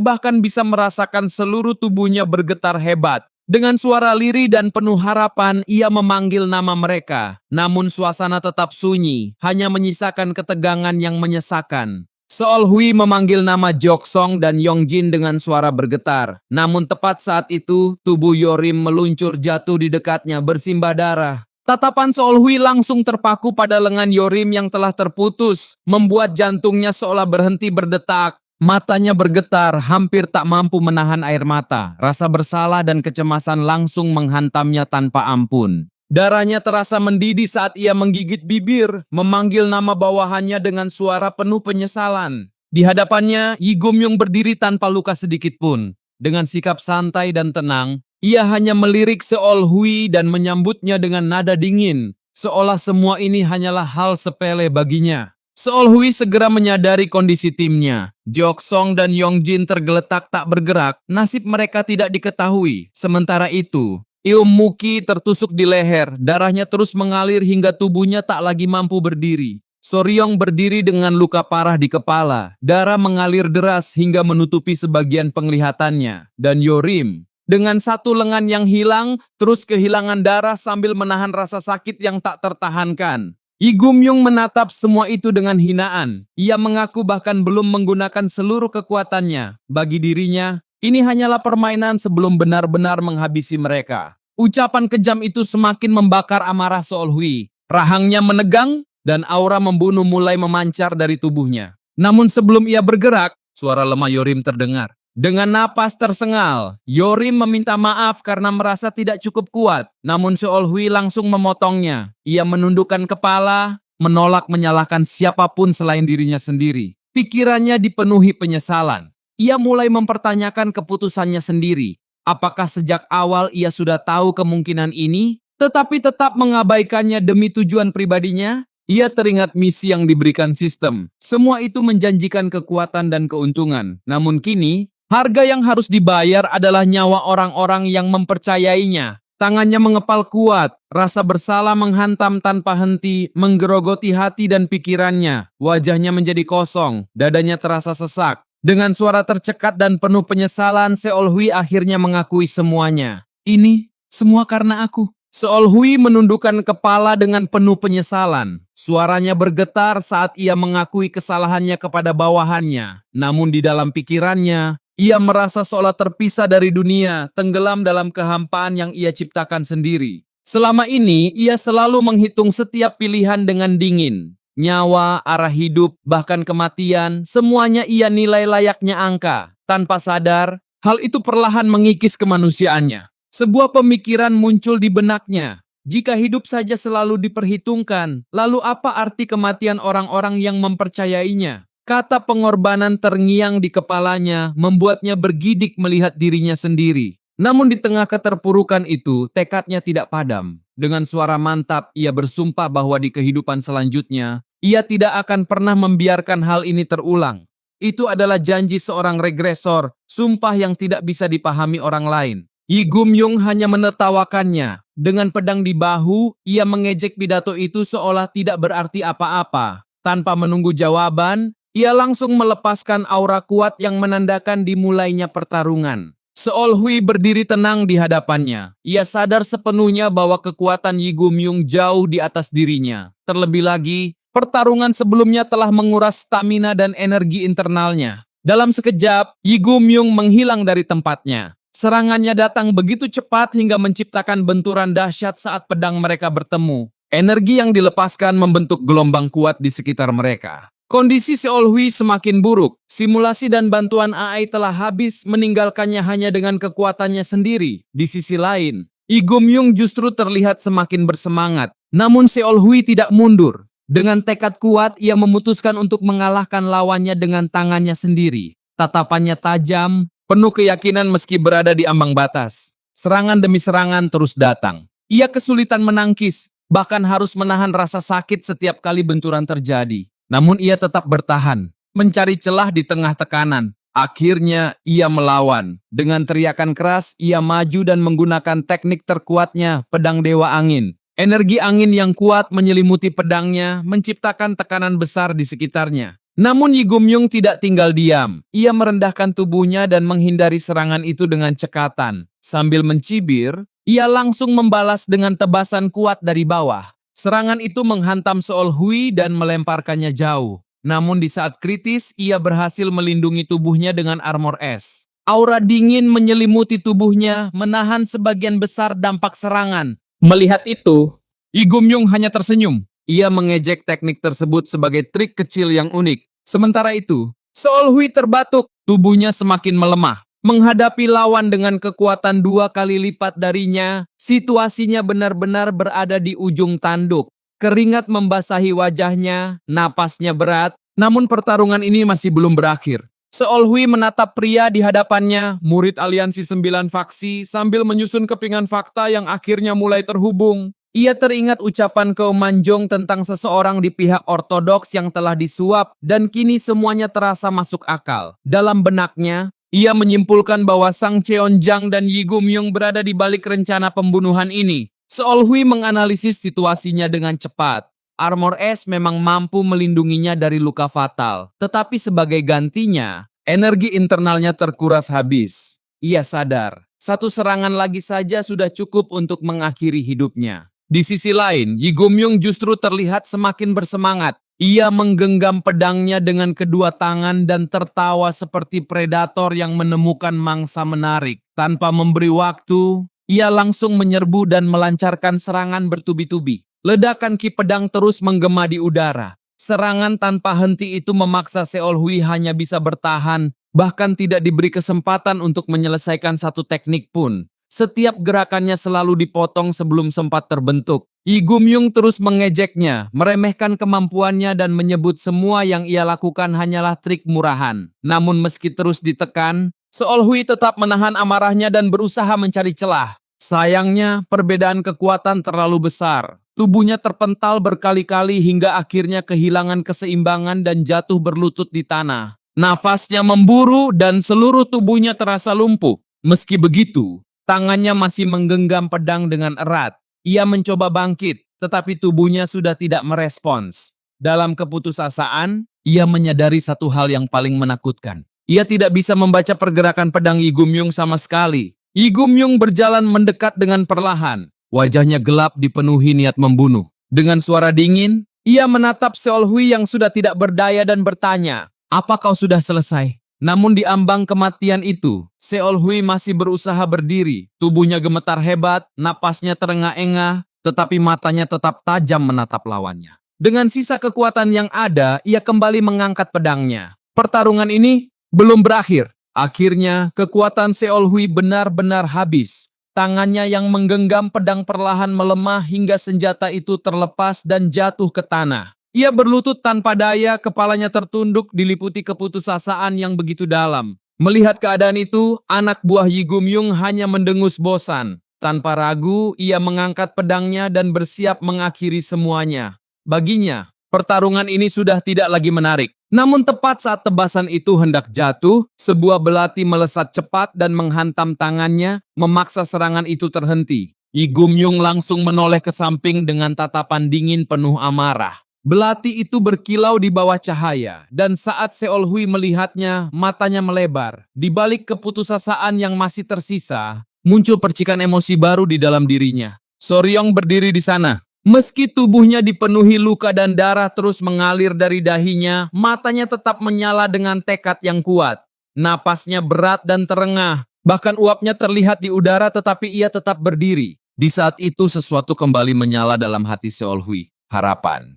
bahkan bisa merasakan seluruh tubuhnya bergetar hebat. Dengan suara lirih dan penuh harapan, ia memanggil nama mereka. Namun suasana tetap sunyi, hanya menyisakan ketegangan yang menyesakan. Seol Hui memanggil nama Joksong dan Yongjin dengan suara bergetar. Namun tepat saat itu, tubuh Yorim meluncur jatuh di dekatnya bersimbah darah. Tatapan Seol Hui langsung terpaku pada lengan Yorim yang telah terputus, membuat jantungnya seolah berhenti berdetak. Matanya bergetar, hampir tak mampu menahan air mata. Rasa bersalah dan kecemasan langsung menghantamnya tanpa ampun. Darahnya terasa mendidih saat ia menggigit bibir, memanggil nama bawahannya dengan suara penuh penyesalan. Di hadapannya, Yi Gumyung berdiri tanpa luka sedikit pun. Dengan sikap santai dan tenang, ia hanya melirik Seol Hui dan menyambutnya dengan nada dingin, seolah semua ini hanyalah hal sepele baginya. Seol Hui segera menyadari kondisi timnya. Joksong dan Yongjin tergeletak tak bergerak, nasib mereka tidak diketahui. Sementara itu, Ilm Muki tertusuk di leher, darahnya terus mengalir hingga tubuhnya tak lagi mampu berdiri. Soryong berdiri dengan luka parah di kepala, darah mengalir deras hingga menutupi sebagian penglihatannya. Dan Yorim, dengan satu lengan yang hilang, terus kehilangan darah sambil menahan rasa sakit yang tak tertahankan. Yi Gumyung menatap semua itu dengan hinaan. Ia mengaku bahkan belum menggunakan seluruh kekuatannya. Bagi dirinya, ini hanyalah permainan sebelum benar-benar menghabisi mereka. Ucapan kejam itu semakin membakar amarah Seol Hui. Rahangnya menegang dan aura membunuh mulai memancar dari tubuhnya. Namun sebelum ia bergerak, suara lemah Yorim terdengar. Dengan napas tersengal, Yorim meminta maaf karena merasa tidak cukup kuat. Namun Seol Hui langsung memotongnya. Ia menundukkan kepala, menolak menyalahkan siapapun selain dirinya sendiri. Pikirannya dipenuhi penyesalan. Ia mulai mempertanyakan keputusannya sendiri. Apakah sejak awal ia sudah tahu kemungkinan ini, tetapi tetap mengabaikannya demi tujuan pribadinya? Ia teringat misi yang diberikan sistem. Semua itu menjanjikan kekuatan dan keuntungan. Namun kini, harga yang harus dibayar adalah nyawa orang-orang yang mempercayainya. Tangannya mengepal kuat, rasa bersalah menghantam tanpa henti, menggerogoti hati dan pikirannya. Wajahnya menjadi kosong, dadanya terasa sesak. Dengan suara tercekat dan penuh penyesalan, Seol Hui akhirnya mengakui semuanya. Ini semua karena aku. Seol Hui menundukkan kepala dengan penuh penyesalan. Suaranya bergetar saat ia mengakui kesalahannya kepada bawahannya. Namun di dalam pikirannya, ia merasa seolah terpisah dari dunia, tenggelam dalam kehampaan yang ia ciptakan sendiri. Selama ini, ia selalu menghitung setiap pilihan dengan dingin. nyawa, arah hidup, bahkan kematian, semuanya ia nilai layaknya angka. Tanpa sadar, hal itu perlahan mengikis kemanusiaannya. Sebuah pemikiran muncul di benaknya. Jika hidup saja selalu diperhitungkan, lalu apa arti kematian orang-orang yang mempercayainya? Kata pengorbanan terngiang di kepalanya, membuatnya bergidik melihat dirinya sendiri. Namun di tengah keterpurukan itu, tekadnya tidak padam. Dengan suara mantap, ia bersumpah bahwa di kehidupan selanjutnya, ia tidak akan pernah membiarkan hal ini terulang. Itu adalah janji seorang regresor, sumpah yang tidak bisa dipahami orang lain. Yi Gumyong hanya menertawakannya. Dengan pedang di bahu, ia mengejek pidato itu seolah tidak berarti apa-apa. Tanpa menunggu jawaban, ia langsung melepaskan aura kuat yang menandakan dimulainya pertarungan. Seol Hui berdiri tenang di hadapannya. Ia sadar sepenuhnya bahwa kekuatan Yi Gumyong jauh di atas dirinya. Terlebih lagi, pertarungan sebelumnya telah menguras stamina dan energi internalnya. Dalam sekejap, Yi Gumyong menghilang dari tempatnya. Serangannya datang begitu cepat hingga menciptakan benturan dahsyat saat pedang mereka bertemu. Energi yang dilepaskan membentuk gelombang kuat di sekitar mereka. Kondisi Seol Hui semakin buruk. Simulasi dan bantuan AI telah habis, meninggalkannya hanya dengan kekuatannya sendiri. Di sisi lain, Yi Gumyong justru terlihat semakin bersemangat. Namun Seol Hui tidak mundur. Dengan tekad kuat, ia memutuskan untuk mengalahkan lawannya dengan tangannya sendiri. Tatapannya tajam, penuh keyakinan meski berada di ambang batas. Serangan demi serangan terus datang. Ia kesulitan menangkis, bahkan harus menahan rasa sakit setiap kali benturan terjadi. Namun ia tetap bertahan, mencari celah di tengah tekanan. Akhirnya ia melawan. Dengan teriakan keras, ia maju dan menggunakan teknik terkuatnya, pedang Dewa Angin. Energi angin yang kuat menyelimuti pedangnya, menciptakan tekanan besar di sekitarnya. Namun Yi Gumyong tidak tinggal diam. Ia merendahkan tubuhnya dan menghindari serangan itu dengan cekatan. Sambil mencibir, ia langsung membalas dengan tebasan kuat dari bawah. Serangan itu menghantam Seol Hui dan melemparkannya jauh. Namun di saat kritis, ia berhasil melindungi tubuhnya dengan armor es. Aura dingin menyelimuti tubuhnya, menahan sebagian besar dampak serangan. Melihat itu, Yi Gumyong hanya tersenyum. Ia mengejek teknik tersebut sebagai trik kecil yang unik. Sementara itu, Seol Hui terbatuk, tubuhnya semakin melemah. Menghadapi lawan dengan kekuatan 2 kali lipat darinya, situasinya benar-benar berada di ujung tanduk. Keringat membasahi wajahnya, napasnya berat, namun pertarungan ini masih belum berakhir. Seol Hui menatap pria di hadapannya, murid aliansi 9 faksi, sambil menyusun kepingan fakta yang akhirnya mulai terhubung. Ia teringat ucapan Keum Manjong tentang seseorang di pihak ortodoks yang telah disuap, dan kini semuanya terasa masuk akal. Dalam benaknya, ia menyimpulkan bahwa Sang Cheonjang dan Yi Gumyong berada di balik rencana pembunuhan ini. Seol Hui menganalisis situasinya dengan cepat. Armor es memang mampu melindunginya dari luka fatal, tetapi sebagai gantinya, energi internalnya terkuras habis. Ia sadar, satu serangan lagi saja sudah cukup untuk mengakhiri hidupnya. Di sisi lain, Yi Gumyong justru terlihat semakin bersemangat. Ia menggenggam pedangnya dengan kedua tangan dan tertawa seperti predator yang menemukan mangsa menarik. Tanpa memberi waktu, ia langsung menyerbu dan melancarkan serangan bertubi-tubi. Ledakan ki pedang terus menggema di udara. Serangan tanpa henti itu memaksa Seol Hui hanya bisa bertahan, bahkan tidak diberi kesempatan untuk menyelesaikan satu teknik pun. Setiap gerakannya selalu dipotong sebelum sempat terbentuk. Yi Gumyong terus mengejeknya, meremehkan kemampuannya dan menyebut semua yang ia lakukan hanyalah trik murahan. Namun meski terus ditekan, Seol Hui tetap menahan amarahnya dan berusaha mencari celah. Sayangnya, perbedaan kekuatan terlalu besar. Tubuhnya terpental berkali-kali hingga akhirnya kehilangan keseimbangan dan jatuh berlutut di tanah. Nafasnya memburu dan seluruh tubuhnya terasa lumpuh. Meski begitu, tangannya masih menggenggam pedang dengan erat. Ia mencoba bangkit, tetapi tubuhnya sudah tidak merespons. Dalam keputusasaan, ia menyadari satu hal yang paling menakutkan. Ia tidak bisa membaca pergerakan pedang Yi Gumyong sama sekali. Yi Gumyong berjalan mendekat dengan perlahan. Wajahnya gelap dipenuhi niat membunuh. Dengan suara dingin, ia menatap Seol Hui yang sudah tidak berdaya dan bertanya, "Apa kau sudah selesai?" Namun di ambang kematian itu, Seol Hui masih berusaha berdiri. Tubuhnya gemetar hebat, napasnya terengah-engah, tetapi matanya tetap tajam menatap lawannya. Dengan sisa kekuatan yang ada, ia kembali mengangkat pedangnya. Pertarungan ini belum berakhir. Akhirnya, kekuatan Seol Hui benar-benar habis. Tangannya yang menggenggam pedang perlahan melemah hingga senjata itu terlepas dan jatuh ke tanah. Ia berlutut tanpa daya, kepalanya tertunduk diliputi keputusasaan yang begitu dalam. Melihat keadaan itu, anak buah Yi Gumyung hanya mendengus bosan. Tanpa ragu, ia mengangkat pedangnya dan bersiap mengakhiri semuanya. Baginya, pertarungan ini sudah tidak lagi menarik. Namun tepat saat tebasan itu hendak jatuh, sebuah belati melesat cepat dan menghantam tangannya, memaksa serangan itu terhenti. Yi Gumyung langsung menoleh ke samping dengan tatapan dingin penuh amarah. Belati itu berkilau di bawah cahaya, dan saat Seol Hui melihatnya, matanya melebar. Di balik keputusasaan yang masih tersisa, muncul percikan emosi baru di dalam dirinya. Soryong berdiri di sana. Meski tubuhnya dipenuhi luka dan darah terus mengalir dari dahinya, matanya tetap menyala dengan tekad yang kuat. Napasnya berat dan terengah, bahkan uapnya terlihat di udara tetapi ia tetap berdiri. Di saat itu sesuatu kembali menyala dalam hati Seol Hui, harapan.